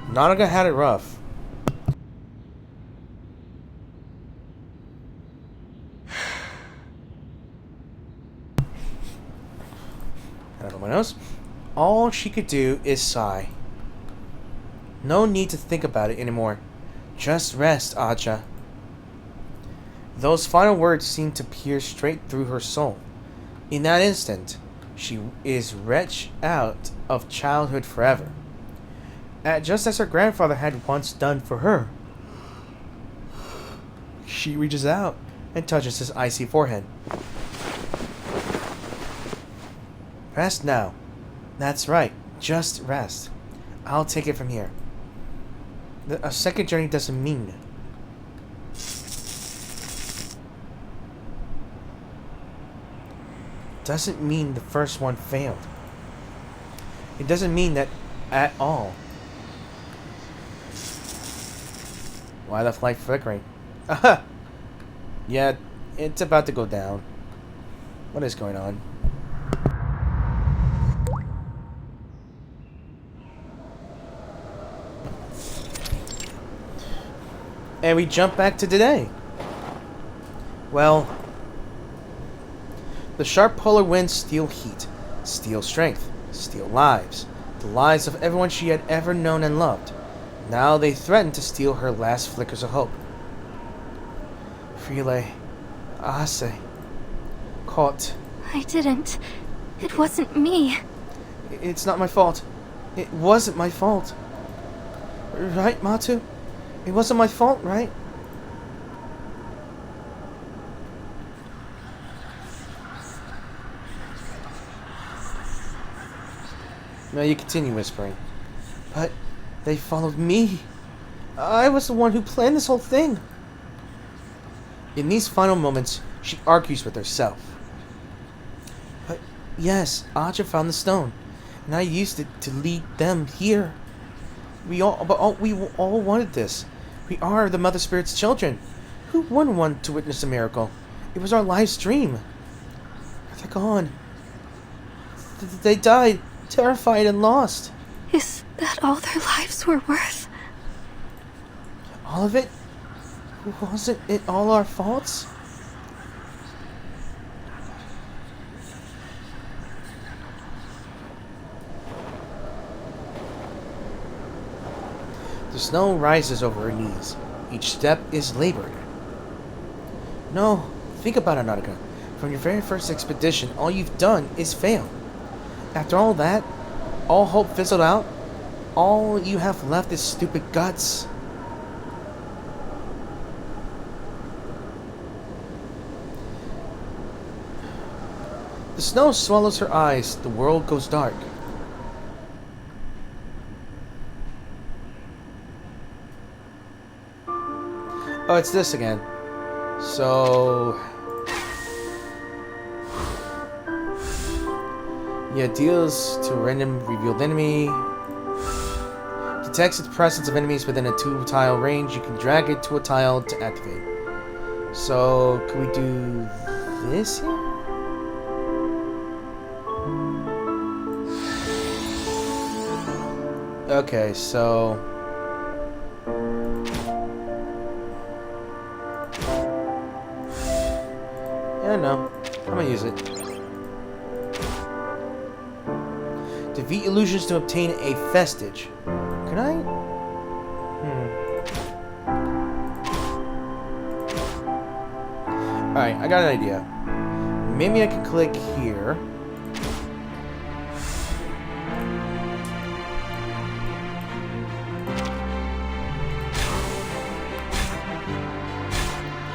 Nautica had it rough. Out of my nose. All she could do is sigh. No need to think about it anymore. Just rest, Acha. Those final words seemed to pierce straight through her soul. In that instant, she is wrenched out of childhood forever. Just as her grandfather had once done for her. She reaches out and touches his icy forehead. Rest now. That's right. Just rest. I'll take it from here. A second journey doesn't mean the first one failed. It doesn't mean that at all. Why the light flickering? Aha! Yeah, it's about to go down. What is going on? And we jump back to today. Well, the sharp polar winds steal heat, steal strength, steal lives. The lives of everyone she had ever known and loved. Now they threaten to steal her last flickers of hope. Frile, Ase, caught. I didn't. It wasn't me. It's not my fault. It wasn't my fault. Right, Matu? It wasn't my fault, right? Now you continue whispering. But they followed me. I was the one who planned this whole thing. In these final moments, she argues with herself. But yes, Acha found the stone, and I used it to lead them here. We all wanted this. We are the Mother Spirit's children. Who wouldn't want to witness a miracle? It was our life's dream. They're gone. They died, terrified and lost. Is that all their lives were worth? All of it? Wasn't it all our faults? The snow rises over her knees. Each step is labored. No, think about it, Nautica. From your very first expedition, all you've done is fail. After all that, all hope fizzled out. All you have left is stupid guts. The snow swallows her eyes. The world goes dark. Oh, it's this again. So... yeah, deals to a random revealed enemy. Detects the presence of enemies within a 2-tile range. You can drag it to a tile to activate. So, can we do this here? Okay, so... yeah, no. I'm gonna use it. Defeat illusions to obtain a vestige. Can I? Alright, I got an idea. Maybe I can click here.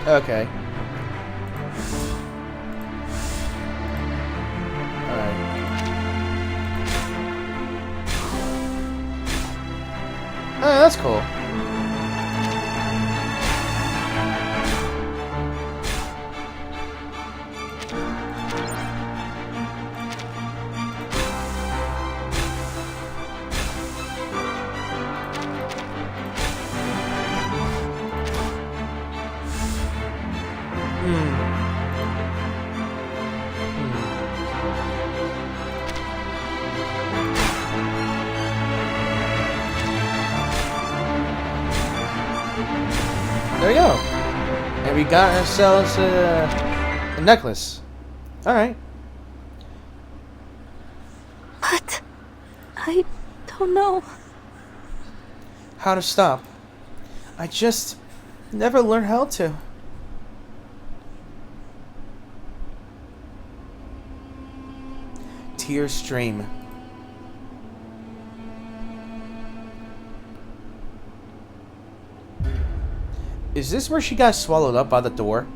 Okay. Alright. Oh, that's cool. There we go. And we got ourselves a necklace. Alright. But I don't know. How to stop. I just never learned how to. Tears stream. Is this where she got swallowed up by the door?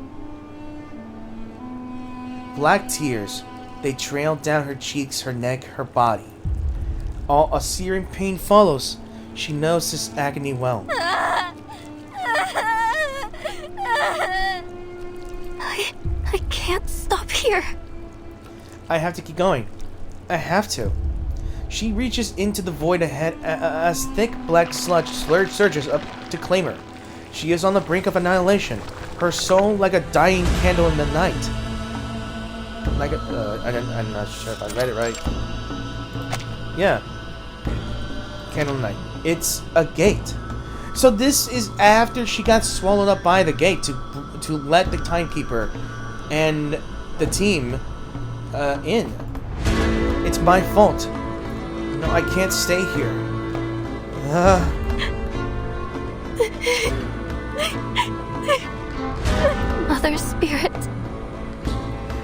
Black tears. They trailed down her cheeks, her neck, her body. All a searing pain follows. She knows this agony well. I can't stop here. I have to keep going. I have to. She reaches into the void ahead as thick black sludge surges up to claim her. She is on the brink of annihilation, her soul like a dying candle in the night. Like I'm not sure if I read it right. Yeah. Candle in the night. It's a gate. So this is after she got swallowed up by the gate to let the timekeeper and the team in. It's my fault. No, I can't stay here. Mother Spirit,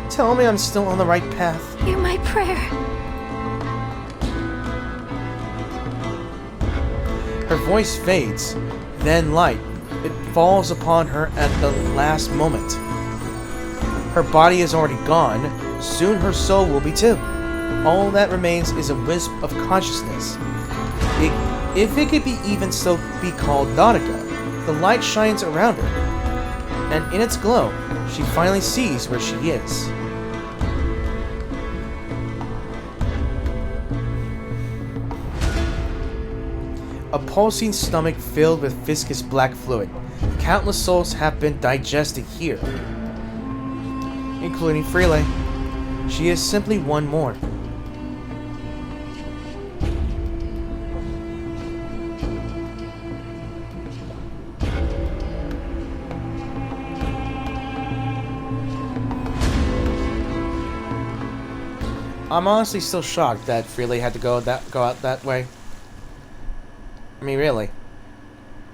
Tell me I'm still on the right path. hear my prayer. Her voice fades, then light. It falls upon her at the last moment. Her body is already gone. Soon her soul will be too. All that remains is a wisp of consciousness. If it could be even still be called Nautica, the light shines around her, and in its glow, she finally sees where she is. A pulsing stomach filled with viscous black fluid. Countless souls have been digested here, including Freeley. She is simply one more. I'm honestly still shocked that Freeley had to go out that way. I mean, really.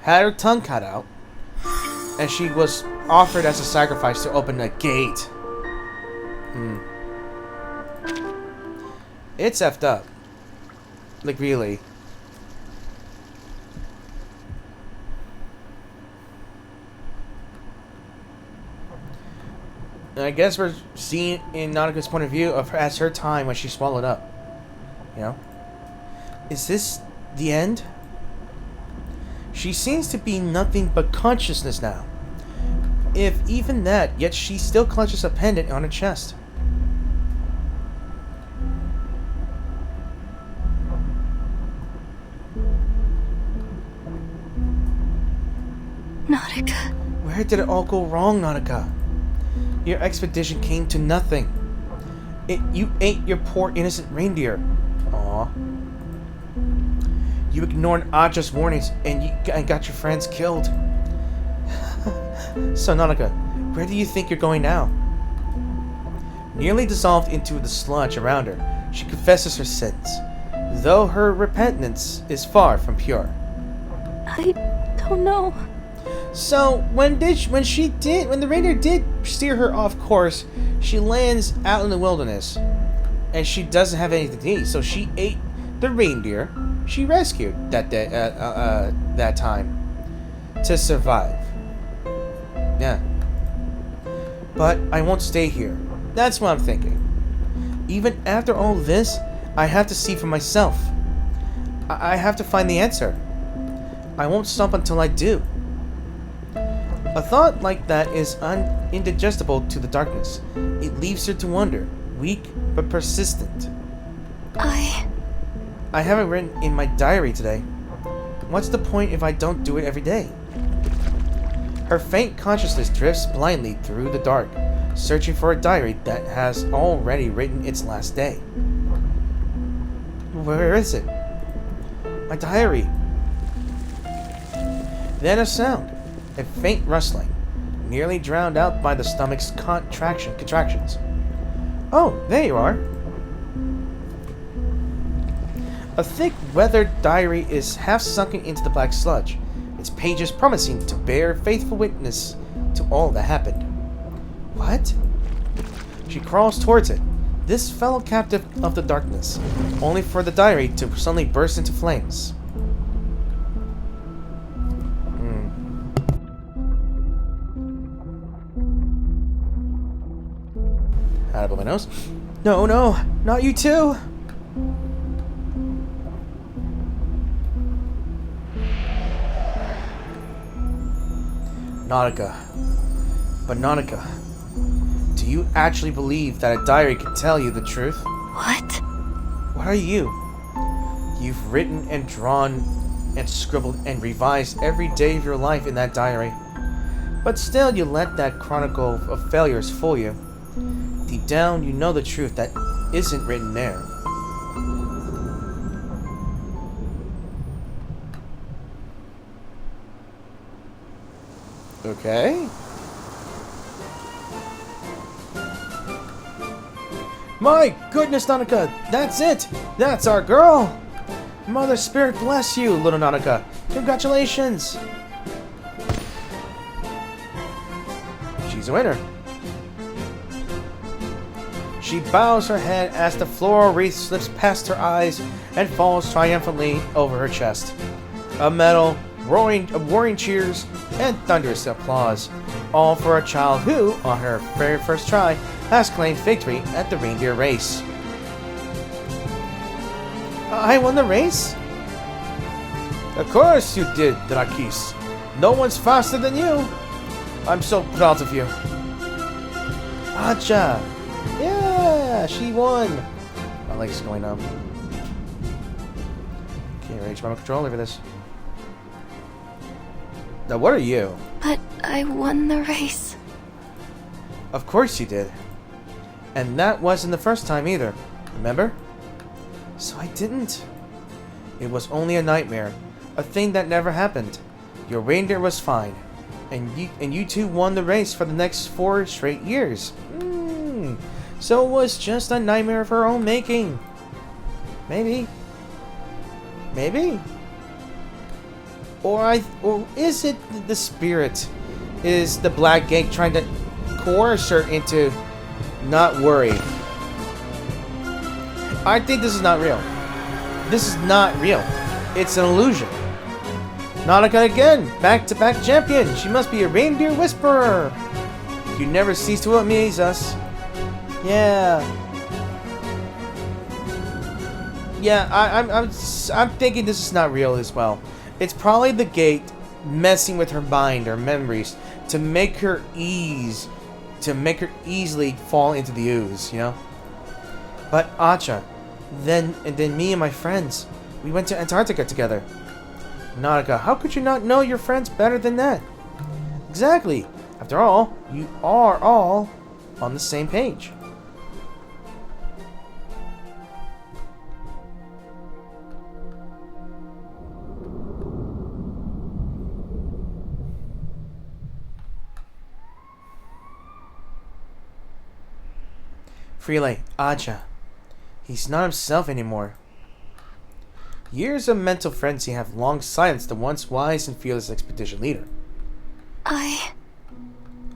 Had her tongue cut out, and she was offered as a sacrifice to open a gate. It's effed up. Like, really. And I guess we're seeing in Nautica's point of view of her, as her time when she swallowed up. You know? Is this the end? She seems to be nothing but consciousness now. If even that, yet she still clutches a pendant on her chest. Nautica. Where did it all go wrong, Nautica? Your expedition came to nothing. You ate your poor innocent reindeer. Aw. You ignored Aja's warnings and got your friends killed. So, Nautica, where do you think you're going now? Nearly dissolved into the sludge around her, she confesses her sins, though her repentance is far from pure. I don't know. So when the reindeer did steer her off course, she lands out in the wilderness, and she doesn't have anything to eat. So she ate the reindeer she rescued that day, that time, to survive. Yeah. But I won't stay here. That's what I'm thinking. Even after all this, I have to see for myself. I have to find the answer. I won't stop until I do. A thought like that is indigestible to the darkness. It leaves her to wonder, weak but persistent. I haven't written in my diary today. What's the point if I don't do it every day? Her faint consciousness drifts blindly through the dark, searching for a diary that has already written its last day. Where is it? My diary. Then a sound, a faint rustling, nearly drowned out by the stomach's contractions. Oh, there you are. A thick, weathered diary is half sunken into the black sludge, its pages promising to bear faithful witness to all that happened. What? She crawls towards it, this fellow captive of the darkness, only for the diary to suddenly burst into flames. Out of my nose. No, not you too! Nautika. But Nautika, do you actually believe that a diary can tell you the truth? What? What are you? You've written and drawn and scribbled and revised every day of your life in that diary. But still you let that chronicle of failures fool you. Deep down, you know the truth that isn't written there. Okay. My goodness, Nautika! That's it! That's our girl! Mother Spirit bless you, little Nautika! Congratulations! She's a winner. She bows her head as the floral wreath slips past her eyes and falls triumphantly over her chest. A medal, roaring cheers, and thunderous applause, all for a child who, on her very first try, has claimed victory at the reindeer race. I won the race? Of course you did, Drakis. No one's faster than you. I'm so proud of you. Acha! Yeah, she won! My leg's going up. Can't reach my control over this. Now, what are you? But I won the race. Of course you did. And that wasn't the first time either, remember? So I didn't. It was only a nightmare, a thing that never happened. Your reindeer was fine, and you two won the race for the next 4 straight years. So it was just a nightmare of her own making. Maybe. Maybe. Or is it the spirit? Is the Black Gate trying to coerce her into not worry? I think this is not real. This is not real. It's an illusion. Nautika again, back-to-back champion. She must be a reindeer whisperer. You never cease to amaze us. Yeah. Yeah, I'm thinking this is not real as well. It's probably the gate messing with her mind or memories to make her easily fall into the ooze, you know? But Acha, then me and my friends, we went to Antarctica together. Nautika, how could you not know your friends better than that? Exactly. After all, you are all on the same page. Freelay, Acha. He's not himself anymore. Years of mental frenzy have long silenced the once wise and fearless expedition leader. I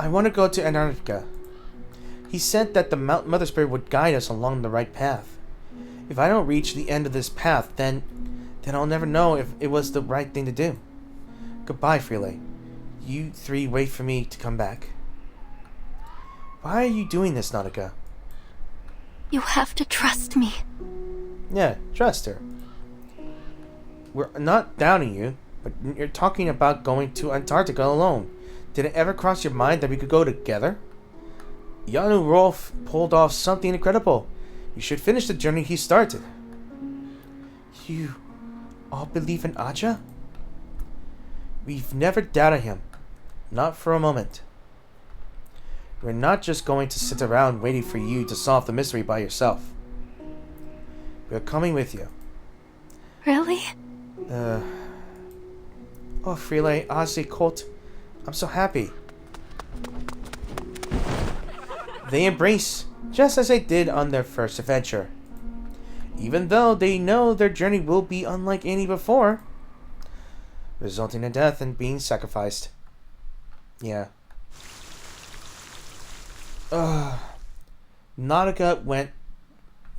want to go to Antarctica. He said that the Mother Spirit would guide us along the right path. If I don't reach the end of this path, then I'll never know if it was the right thing to do. Goodbye, Freelay. You three wait for me to come back. Why are you doing this, Nautika? You have to trust me. Yeah, trust her. We're not doubting you, but you're talking about going to Antarctica alone. Did it ever cross your mind that we could go together? Yanu Rolf pulled off something incredible. You should finish the journey he started. You all believe in Aja? We've never doubted him. Not for a moment. We're not just going to sit around waiting for you to solve the mystery by yourself. We're coming with you. Really? Oh, Freelay, Ozzy, Colt, I'm so happy. They embrace, just as they did on their first adventure. Even though they know their journey will be unlike any before, resulting in death and being sacrificed. Yeah. Nautica went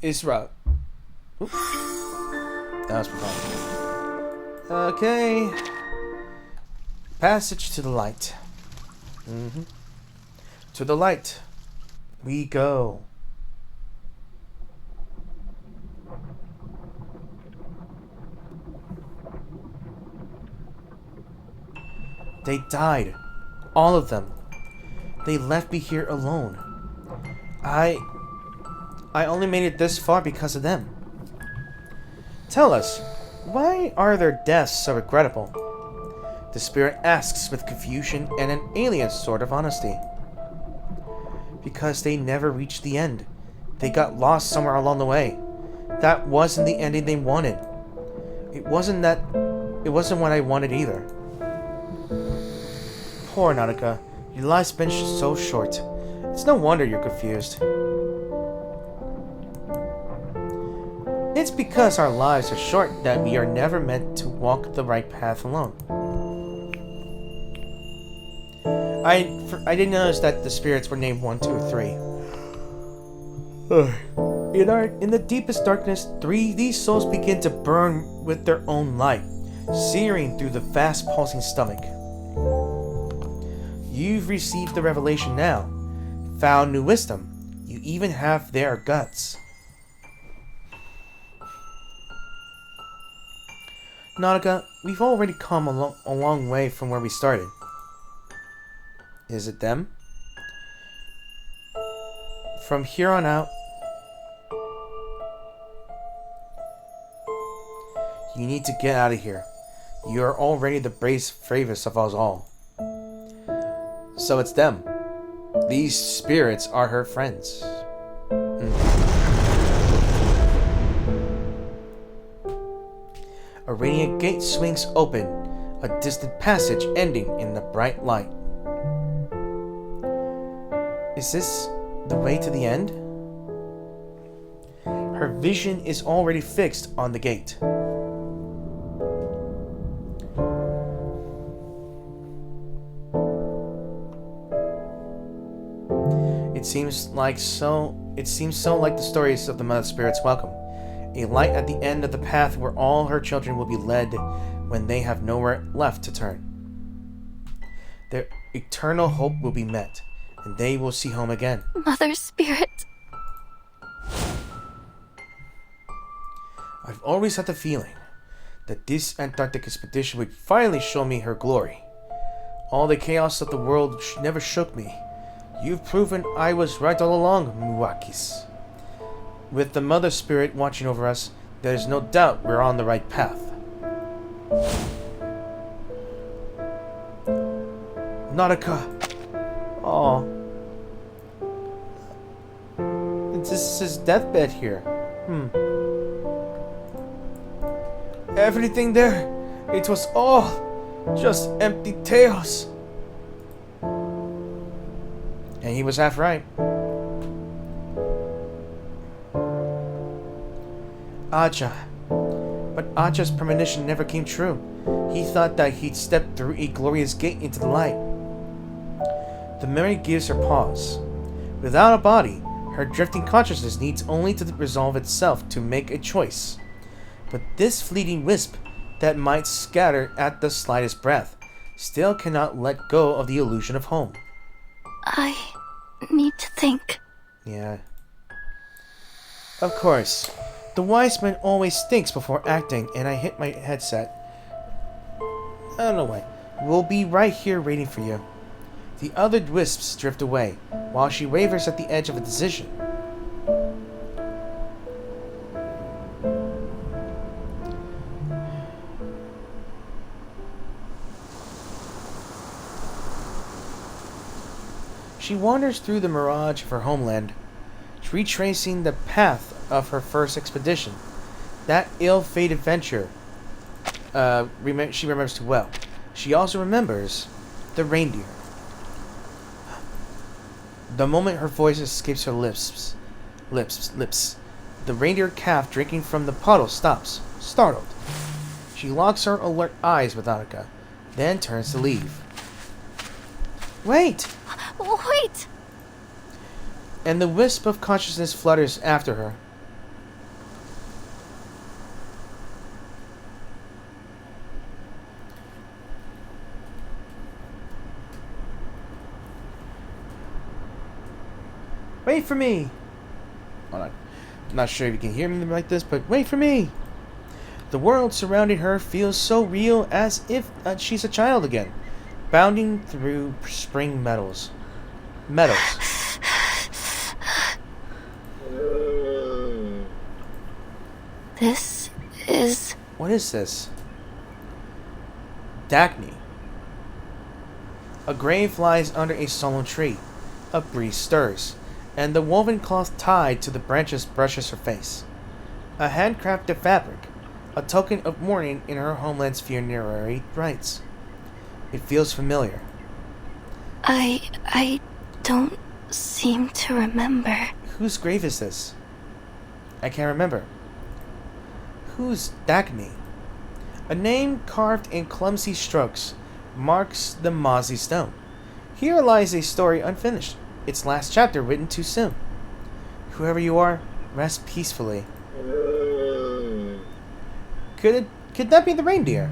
Isra. Oop. That was fun. Okay. Passage to the light. To the light we go. They died. All of them. They left me here alone. I only made it this far because of them. Tell us, why are their deaths so regrettable? The spirit asks with confusion and an alien sort of honesty. Because they never reached the end. They got lost somewhere along the way. That wasn't the ending they wanted. It wasn't what I wanted either. Poor Nautica. Your life's been so short. It's no wonder you're confused. It's because our lives are short that we are never meant to walk the right path alone. I didn't notice that the spirits were named 1, 2, or 3. In the deepest darkness, these souls begin to burn with their own light, searing through the fast pulsing stomach. You've received the revelation now, found new wisdom. You even have their guts. Nautica, we've already come a long way from where we started. Is it them? From here on out, you need to get out of here. You are already the bravest of us all. So it's them. These spirits are her friends. A radiant gate swings open, a distant passage ending in the bright light. Is this the way to the end? Her vision is already fixed on the gate. It seems so like the stories of the Mother Spirit's welcome. A light at the end of the path where all her children will be led when they have nowhere left to turn. Their eternal hope will be met, and they will see home again. Mother Spirit. I've always had the feeling that this Antarctic expedition would finally show me her glory. All the chaos of the world never shook me. You've proven I was right all along, Muakis. With the Mother Spirit watching over us, there is no doubt we're on the right path. Nautica. Aw. This is his deathbed here. Everything there, it was all just empty tales. And he was half right. Aja. But Aja's premonition never came true. He thought that he'd stepped through a glorious gate into the light. The memory gives her pause. Without a body, her drifting consciousness needs only to resolve itself to make a choice. But this fleeting wisp that might scatter at the slightest breath still cannot let go of the illusion of home. need to think. Yeah. Of course. The wise man always thinks before acting, and I hit my headset. I don't know why. We'll be right here waiting for you. The other wisps drift away, while she wavers at the edge of a decision. She wanders through the mirage of her homeland, retracing the path of her first expedition. That ill-fated venture she remembers too well. She also remembers the reindeer. The moment her voice escapes her lips, the reindeer calf drinking from the puddle stops, startled. She locks her alert eyes with Nautika, then turns to leave. Wait! Wait! And the wisp of consciousness flutters after her. Wait for me! Hold on. I'm not sure if you can hear me like this, but wait for me! The world surrounding her feels so real, as if she's a child again, bounding through spring meadows. This is... What is this? Dagny. A grave lies under a solemn tree. A breeze stirs, and the woven cloth tied to the branches brushes her face. A handcrafted fabric, a token of mourning in her homeland's funerary rites. It feels familiar. I don't seem to remember. Whose grave is this? I can't remember. Who's Dagny? A name carved in clumsy strokes marks the mossy stone. Here lies a story unfinished, its last chapter written too soon. Whoever you are, rest peacefully. Could that be the reindeer?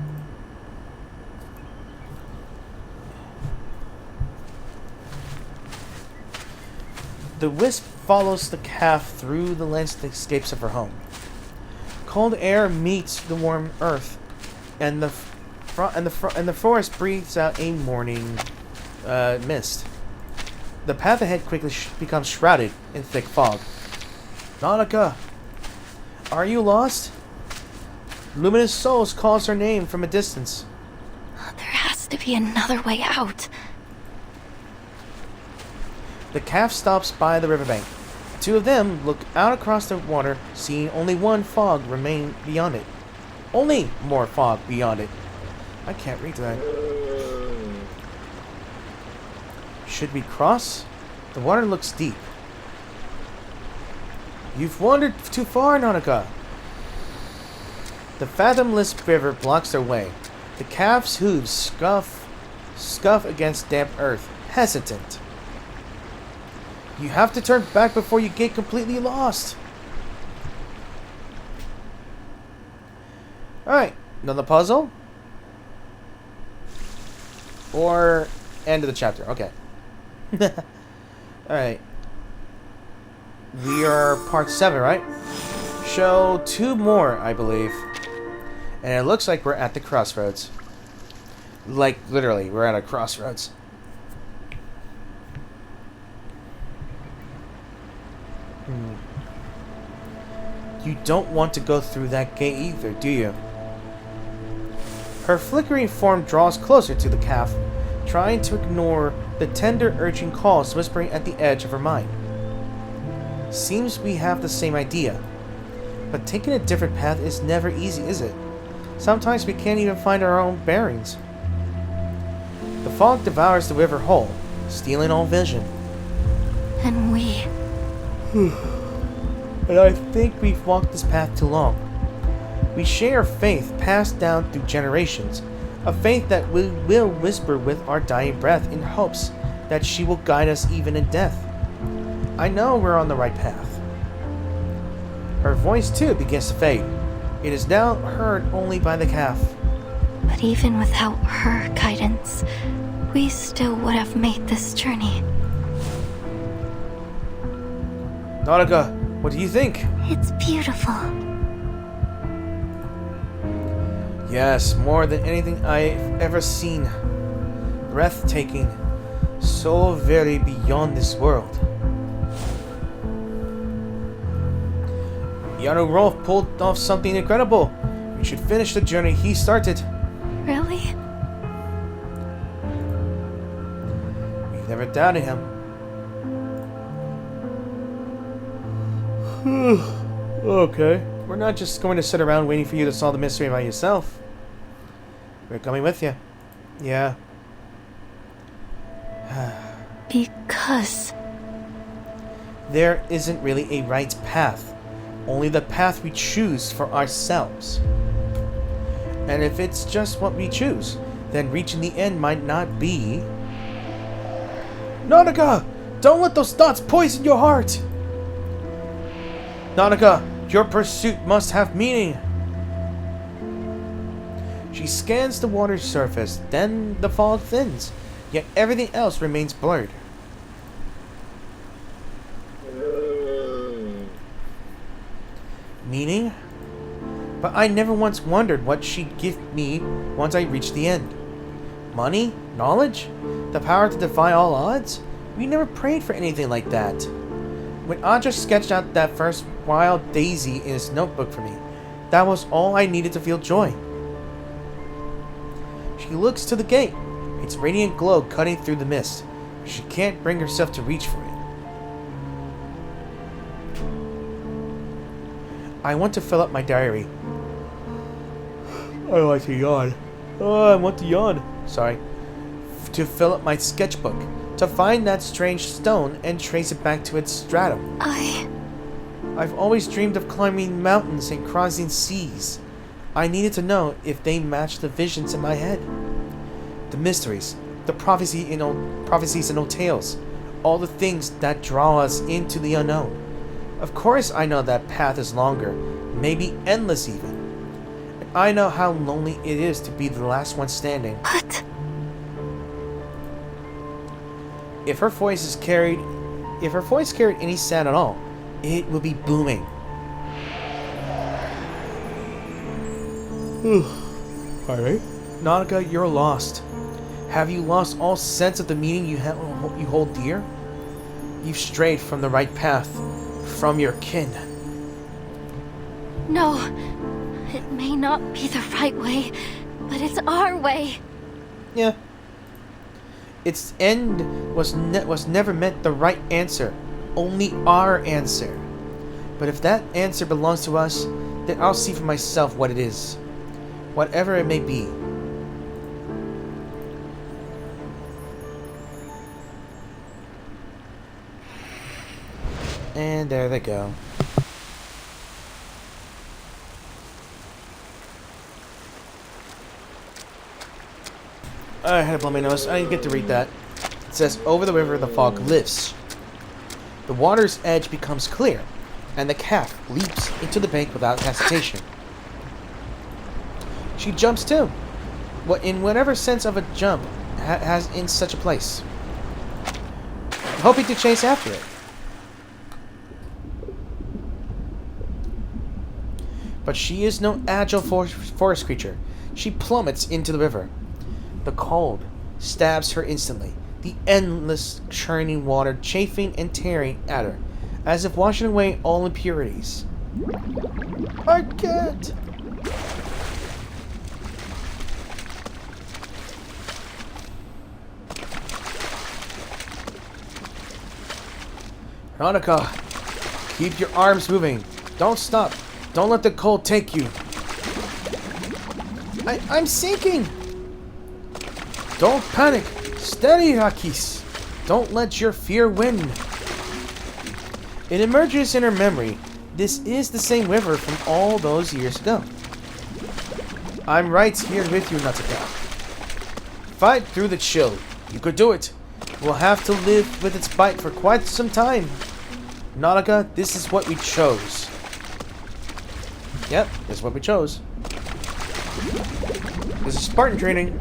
The wisp follows the calf through the landscapes of her home. Cold air meets the warm earth, and the forest breathes out a morning mist. The path ahead quickly becomes shrouded in thick fog. Nautika, are you lost? Luminous Souls calls her name from a distance. There has to be another way out. The calf stops by the riverbank. The two of them look out across the water, seeing only one fog remain beyond it. Only more fog beyond it. I can't read that. Should we cross? The water looks deep. You've wandered too far, Nautika. The fathomless river blocks their way. The calf's hooves scuff against damp earth, hesitant. You have to turn back before you get completely lost. Alright, another puzzle? Or end of the chapter, okay. Alright. We are part 7, right? Show 2 more, I believe. And it looks like we're at the crossroads. Like, literally, we're at a crossroads. You don't want to go through that gate either, do you? Her flickering form draws closer to the calf, trying to ignore the tender urging calls whispering at the edge of her mind. Seems we have the same idea. But taking a different path is never easy, is it? Sometimes we can't even find our own bearings. The fog devours the river whole, stealing all vision. And we... And I think we've walked this path too long. We share a faith passed down through generations, a faith that we will whisper with our dying breath in hopes that she will guide us even in death. I know we're on the right path. Her voice too begins to fade. It is now heard only by the calf. But even without her guidance, we still would have made this journey. Nautica, what do you think? It's beautiful. Yes, more than anything I've ever seen. Breathtaking. So very beyond this world. Yano Rolf pulled off something incredible. We should finish the journey he started. Really? We've never doubted him. Okay. We're not just going to sit around waiting for you to solve the mystery by yourself. We're coming with you. Yeah. Because... There isn't really a right path. Only the path we choose for ourselves. And if it's just what we choose, then reaching the end might not be... Nautica! Don't let those thoughts poison your heart! Nautica, your pursuit must have meaning. She scans the water's surface, then the fog thins, yet everything else remains blurred. Meaning? But I never once wondered what she'd give me once I reached the end. Money? Knowledge? The power to defy all odds? We never prayed for anything like that. When Audra sketched out that first wild daisy in his notebook for me, that was all I needed to feel joy. She looks to the gate, its radiant glow cutting through the mist, but she can't bring herself to reach for it. I want to fill up my diary. I like to yawn. Oh, I want to yawn. Sorry. To fill up my sketchbook. To find that strange stone and trace it back to its stratum. I've always dreamed of climbing mountains and crossing seas. I needed to know if they matched the visions in my head. The mysteries, the prophecies in old tales, all the things that draw us into the unknown. Of course I know that path is longer, maybe endless even. And I know how lonely it is to be the last one standing. What? If her voice carried any sound at all, it will be booming. Alright. Nautica, you're lost. Have you lost all sense of the meaning you hold dear? You've strayed from the right path, from your kin. No. It may not be the right way, but it's our way. Yeah. Its end was never meant the right answer, only our answer. But if that answer belongs to us, then I'll see for myself what it is. Whatever it may be. And there they go. I had to blow my nose. I didn't get to read that. It says, over the river the fog lifts. The water's edge becomes clear, and the calf leaps into the bank without hesitation. She jumps too. In whatever sense of a jump has in such a place. Hoping to chase after it. But she is no agile forest creature. She plummets into the river. The cold stabs her instantly, the endless churning water chafing and tearing at her, as if washing away all impurities. I can't! Nautica, keep your arms moving. Don't stop. Don't let the cold take you. I'm sinking! Don't panic. Steady, Rakis. Don't let your fear win. It emerges in her memory. This is the same river from all those years ago. I'm right here with you, Nautika. Fight through the chill. You could do it. We'll have to live with its bite for quite some time. Nautica, this is what we chose. Yep, this is what we chose. This is Spartan training.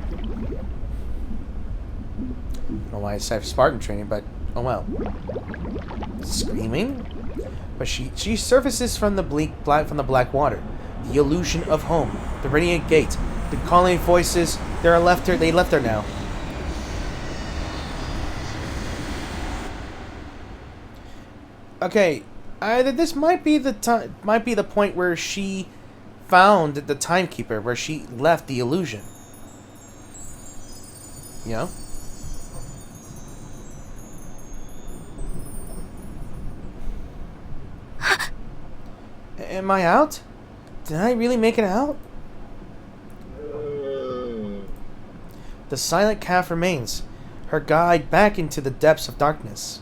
I don't know why I said Spartan training, but Oh well. Screaming? But she surfaces from the black water. The illusion of home. The radiant gate. The calling voices. They left her now. Okay, either this might be the point where she found the timekeeper, where she left the illusion. You know? Am I out? Did I really make it out? The silent calf remains, her guide back into the depths of darkness.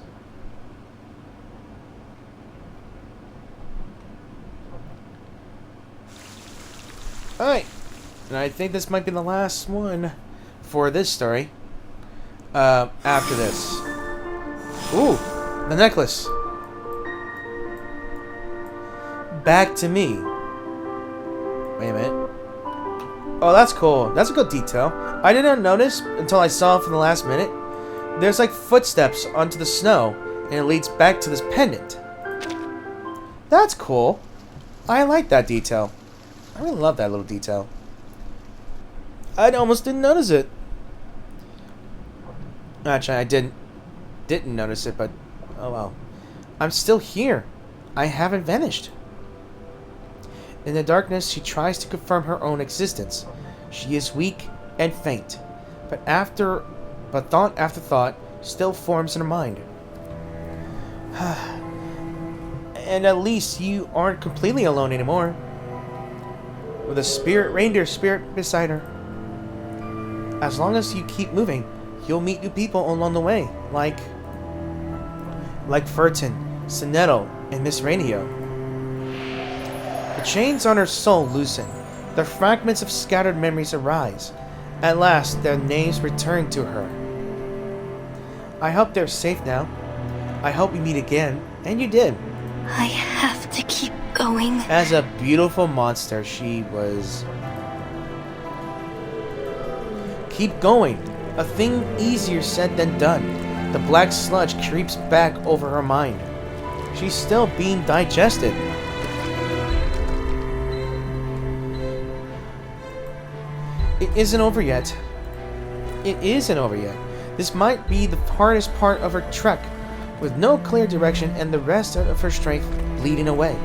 Alright, and I think this might be the last one for this story. After this. Ooh, the necklace. Back to me. Wait a minute. Oh, that's cool. That's a good detail. I did not notice until I saw it for the last minute. There's like footsteps onto the snow, and it leads back to this pendant. That's cool. I like that detail. I really love that little detail. I almost didn't notice it. Actually, I didn't notice it, but oh well. I'm still here. I haven't vanished. In the darkness, she tries to confirm her own existence. She is weak and faint, but thought after thought still forms in her mind. And at least you aren't completely alone anymore. With a reindeer spirit beside her. As long as you keep moving, you'll meet new people along the way, like Furton, Sinetto, and Miss Radio. The chains on her soul loosen. The fragments of scattered memories arise. At last, their names return to her. I hope they're safe now. I hope we meet again, and you did. I have to keep going. As a beautiful monster, she was. Keep going. A thing easier said than done. The black sludge creeps back over her mind. She's still being digested. It isn't over yet. It isn't over yet. This might be the hardest part of her trek, with no clear direction and the rest of her strength bleeding away.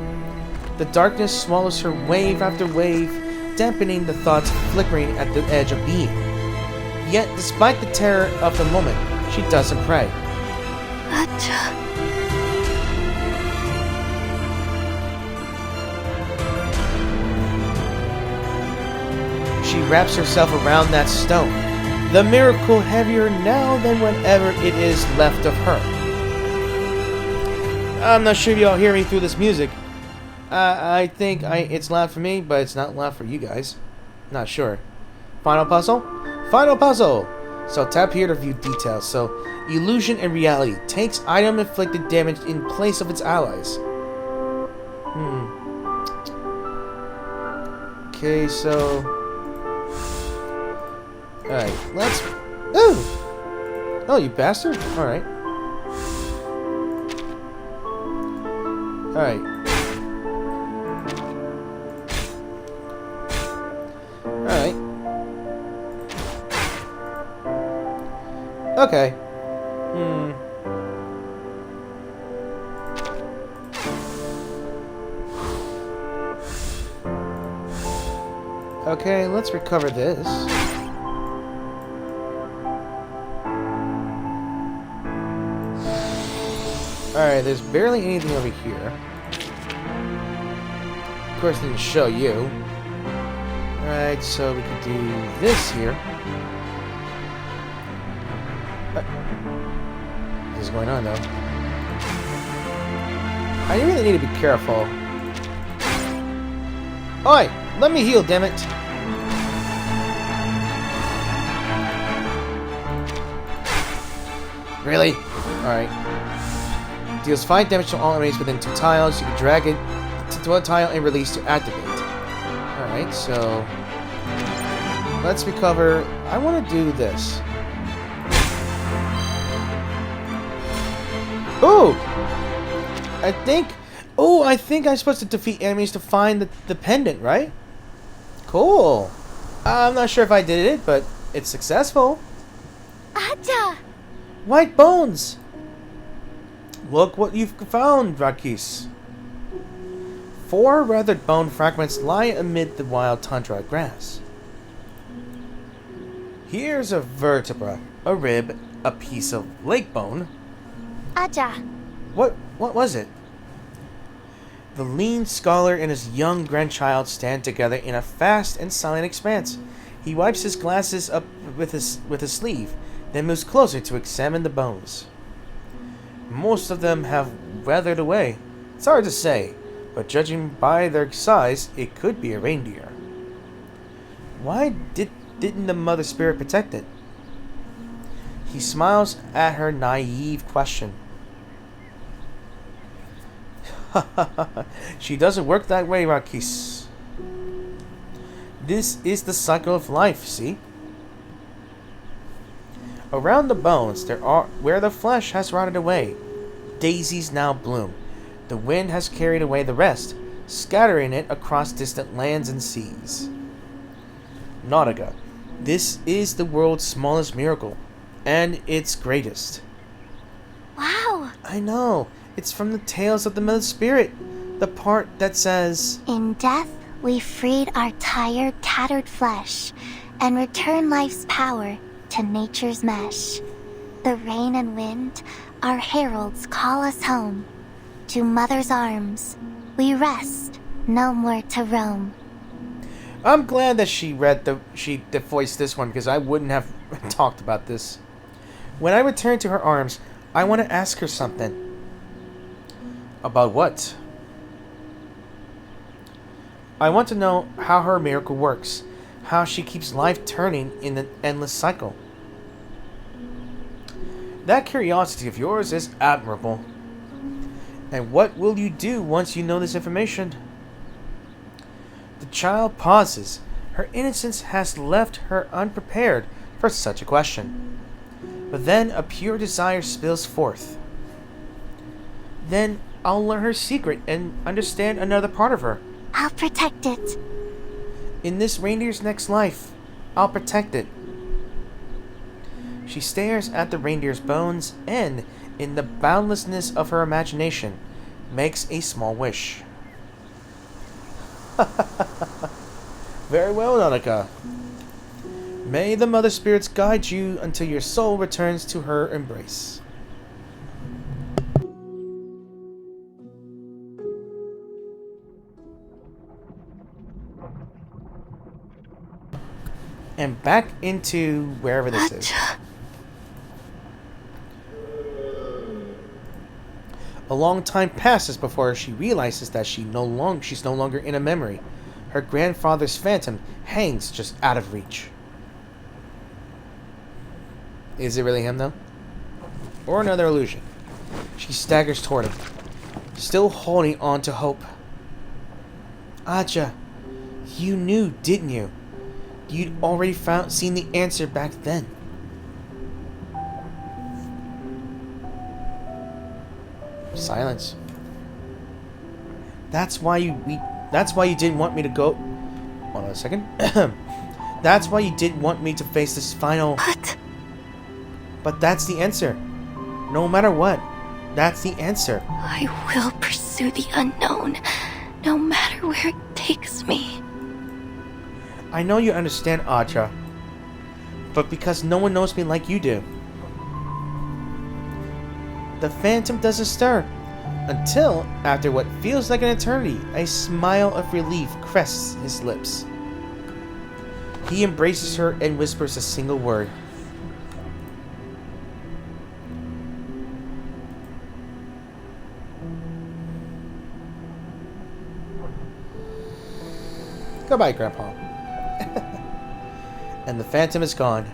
The darkness swallows her wave after wave, dampening the thoughts flickering at the edge of being. Yet, despite the terror of the moment, she doesn't pray. She wraps herself around that stone, the miracle heavier now than whenever it is left of her. I'm not sure if y'all hear me through this music. I think it's loud for me, but it's not loud for you guys. Not sure. Final puzzle? Final puzzle! So tap here to view details. So, illusion and reality takes item inflicted damage in place of its allies. Okay, so... Alright, let's... Ooh! Oh, you bastard! Alright. Alright. Alright. Okay. Okay, let's recover this. Alright, there's barely anything over here. Of course, I didn't show you. Alright, so we can do this here. What is going on, though? I really need to be careful. Oi! Let me heal, damn it! Really? Alright. Deals 5 damage to all enemies within 2 tiles. You can drag it to a tile and release to activate. Alright, so... let's recover. I want to do this. Ooh! I think... Oh, I think I'm supposed to defeat enemies to find the pendant, right? Cool. I'm not sure if I did it, but it's successful. Aja! White bones! Look what you've found, Rakis. 4 weathered bone fragments lie amid the wild tundra grass. Here's a vertebra, a rib, a piece of leg bone. Aja! What was it? The lean scholar and his young grandchild stand together in a vast and silent expanse. He wipes his glasses up with his sleeve, then moves closer to examine the bones. Most of them have weathered away. It's hard to say, but judging by their size, it could be a reindeer. Why didn't the mother spirit protect it? He smiles at her naive question. She doesn't work that way, Rakis. This is the cycle of life, see? Around the bones, where the flesh has rotted away, daisies now bloom. The wind has carried away the rest, scattering it across distant lands and seas. Nautica. This is the world's smallest miracle, and its greatest. Wow! I know. It's from the Tales of the Mother Spirit. The part that says... In death, we freed our tired, tattered flesh, and returned life's power to nature's mesh. The rain and wind, our heralds call us home. To Mother's arms, we rest, no more to roam. I'm glad that she voiced this one, because I wouldn't have talked about this. When I return to her arms, I want to ask her something. About what? I want to know how her miracle works, how she keeps life turning in an endless cycle. That curiosity of yours is admirable. And what will you do once you know this information? The child pauses. Her innocence has left her unprepared for such a question. But then a pure desire spills forth. Then I'll learn her secret and understand another part of her. I'll protect it. In this reindeer's next life, I'll protect it. She stares at the reindeer's bones and, in the boundlessness of her imagination, makes a small wish. Very well, Nautica. May the Mother Spirits guide you until your soul returns to her embrace. And back into wherever this is. A long time passes before she realizes that she's no longer in a memory. Her grandfather's phantom hangs just out of reach. Is it really him, though? Or another illusion? She staggers toward him, still holding on to hope. Aja, you knew, didn't you? You'd already seen the answer back then. Silence. That's why you didn't want me to go. Hold on a second. That's why you didn't want me to face this final. But that's the answer. No matter what, that's the answer. I will pursue the unknown, no matter where it takes me. I know you understand, Aja, but because no one knows me like you do. The phantom doesn't stir, until, after what feels like an eternity, a smile of relief crests his lips. He embraces her and whispers a single word. Goodbye, Grandpa. And the phantom is gone.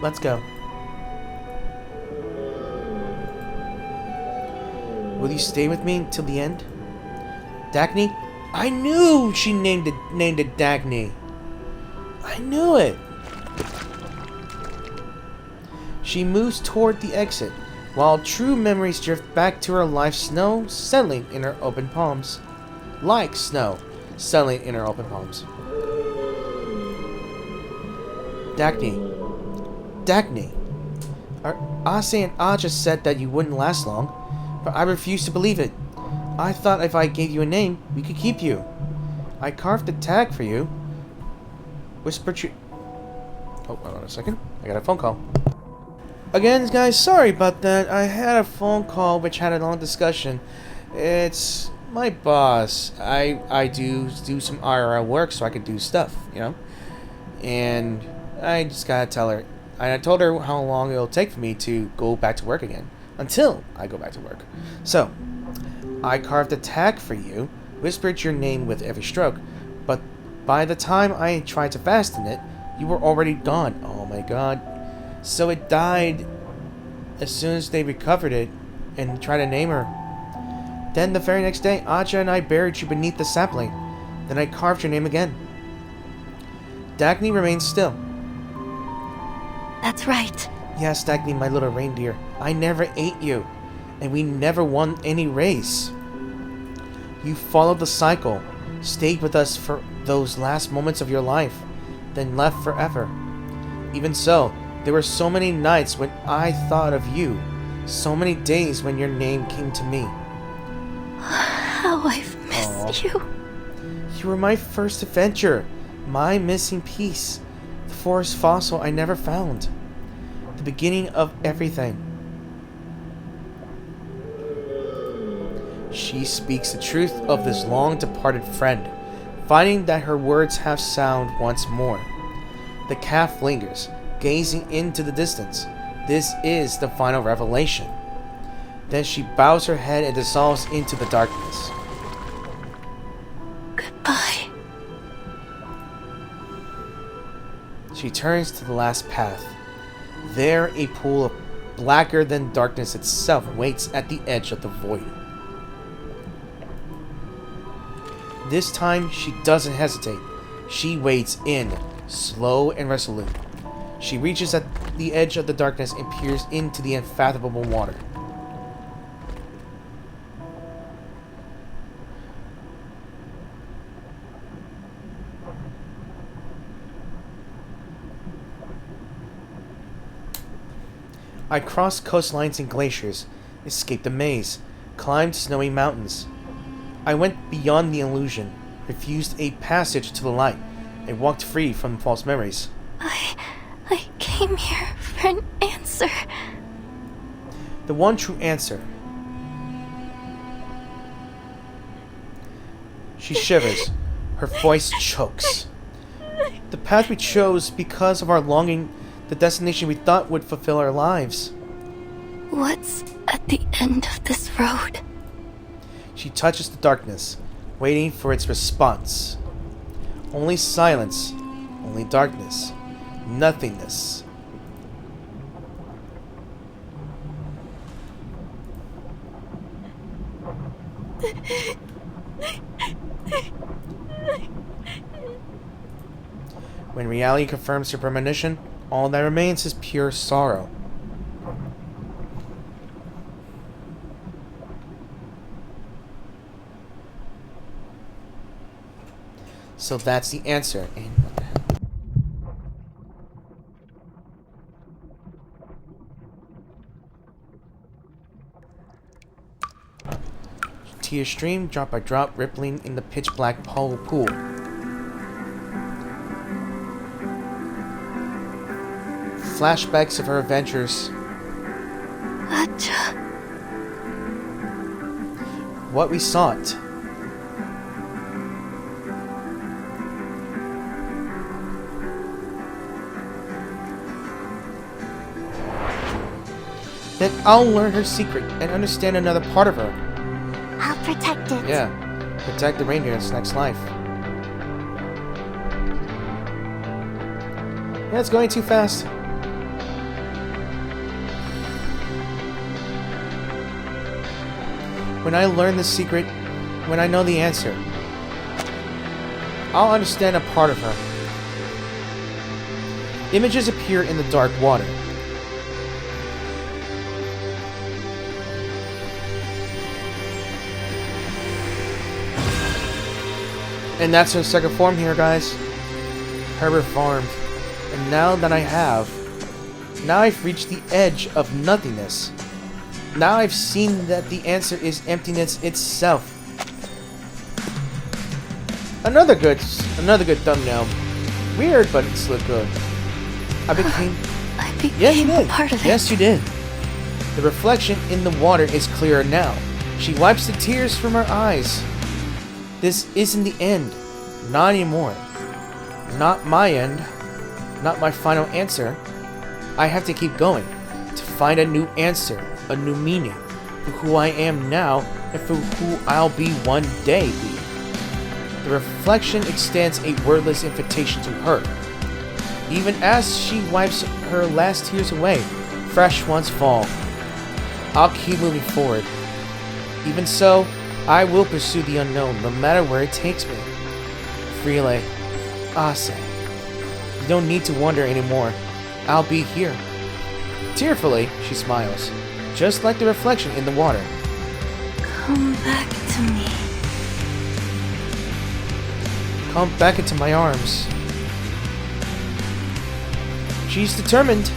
Let's go. Will you stay with me till the end? Dagny? I knew she named it Dagny. I knew it. She moves toward the exit, while true memories drift back to her life, snow settling in her open palms. Like snow settling in her open palms. Dagny. Ase and Aja said that you wouldn't last long, but I refused to believe it. I thought if I gave you a name, we could keep you. I carved a tag for you. Whispered you... Oh, hold on a second. I got a phone call. Again, guys, sorry about that. I had a phone call which had a long discussion. It's my boss. I do some IRL work so I could do stuff, you know? And I just gotta tell her. I told her how long it'll take for me to go back to work again. Until I go back to work. So, I carved a tag for you, whispered your name with every stroke, but by the time I tried to fasten it, you were already gone. Oh my god. So it died as soon as they recovered it and tried to name her. Then the very next day, Aja and I buried you beneath the sapling. Then I carved your name again. Dagny remains still. That's right. Yes, Dagny, my little reindeer. I never ate you, and we never won any race. You followed the cycle, stayed with us for those last moments of your life, then left forever. Even so, there were so many nights when I thought of you, so many days when your name came to me. How I've missed you. You were my first adventure, my missing piece, the forest fossil I never found, the beginning of everything. She speaks the truth of this long-departed friend, finding that her words have sound once more. The calf lingers, gazing into the distance. This is the final revelation. Then she bows her head and dissolves into the darkness. Goodbye. She turns to the last path. There, a pool of blacker than darkness itself waits at the edge of the void. This time, she doesn't hesitate. She wades in, slow and resolute. She reaches at the edge of the darkness and peers into the unfathomable water. I crossed coastlines and glaciers, escaped a maze, climbed snowy mountains. I went beyond the illusion, refused a passage to the light, and walked free from false memories. I came here for an answer. The one true answer. She shivers. Her voice chokes. The path we chose because of our longing, the destination we thought would fulfill our lives. What's at the end of this road? She touches the darkness, waiting for its response. Only silence, only darkness, nothingness. When reality confirms her premonition, all that remains is pure sorrow. So that's the answer. And what the hell? Tears stream, drop by drop, rippling in the pitch-black pool. Flashbacks of her adventures. Aja. What we sought. Then I'll learn her secret and understand another part of her. I'll protect it. Yeah, protect the reindeer in its next life. Yeah, it's going too fast. When I learn the secret, when I know the answer, I'll understand a part of her. Images appear in the dark water. And that's her second form here, guys. Her reformed. And now that now I've reached the edge of nothingness. Now I've seen that the answer is emptiness itself. Another good thumbnail. Weird, but it's still good. I became a part of it. Yes, you did. The reflection in the water is clearer now. She wipes the tears from her eyes. This isn't the end. Not anymore. Not my end. Not my final answer. I have to keep going to find a new answer, a new meaning for who I am now and for who I'll be one day. The reflection extends a wordless invitation to her. Even as she wipes her last tears away, fresh ones fall. I'll keep moving forward. Even so, I will pursue the unknown, no matter where it takes me. Freely, Ase. You don't need to wonder anymore. I'll be here. Tearfully, she smiles, just like the reflection in the water. Come back to me. Come back into my arms. She's determined.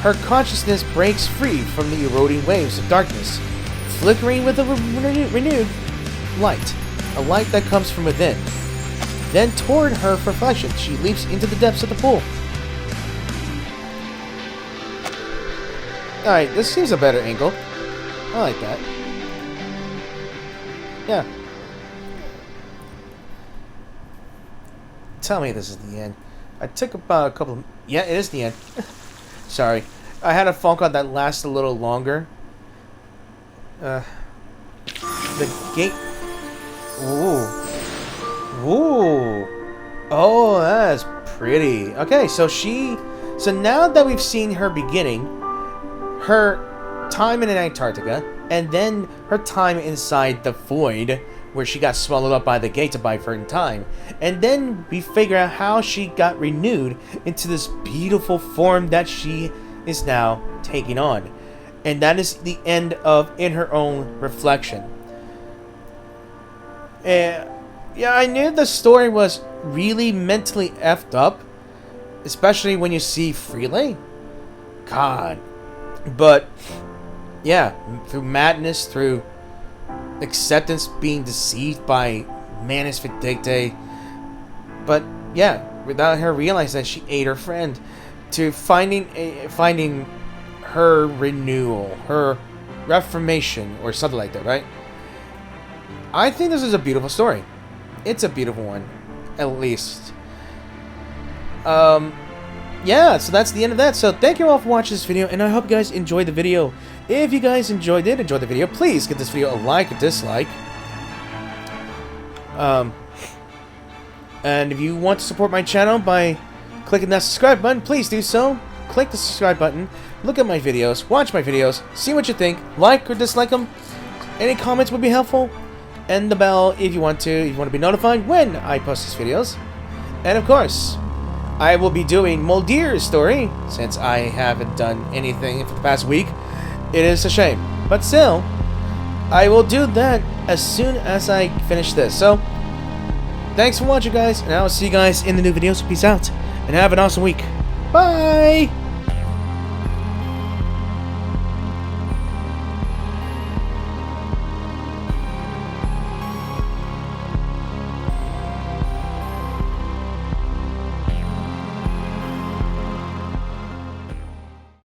Her consciousness breaks free from the eroding waves of darkness, flickering with a renewed light, a light that comes from within. Then toward her reflection, she leaps into the depths of the pool. Alright, this seems a better angle. I like that. Yeah. Tell me this is the end. I took about a couple of... Yeah, it is the end. Sorry. I had a phone call that lasted a little longer. The gate... Ooh. Ooh. Oh, that's pretty. Okay, so now that we've seen her beginning, her time in Antarctica, and then her time inside the void, where she got swallowed up by the gate to buy for time, and then we figure out how she got renewed into this beautiful form that she is now taking on. And that is the end of In Her Own Reflection. Yeah, I knew the story was really mentally effed up, especially when you see Freely. God. But, yeah, through madness, through acceptance, being deceived by Manus Vindicte, but yeah, without her realizing that she ate her friend, to finding her renewal, her reformation, or something like that, right? I think this is a beautiful story. It's a beautiful one, at least. Yeah, so that's the end of that. So thank you all for watching this video, and I hope you guys enjoyed the video. If you guys enjoy the video, please give this video a like or dislike. And if you want to support my channel by clicking that subscribe button, please do so. Click the subscribe button, look at my videos, watch my videos, see what you think, like or dislike them. Any comments would be helpful. And the bell if you want to be notified when I post these videos. And of course, I will be doing Moldir's story, since I haven't done anything for the past week. It is a shame, but still, I will do that as soon as I finish this. So, thanks for watching, guys, and I will see you guys in the new videos. Peace out, and have an awesome week. Bye!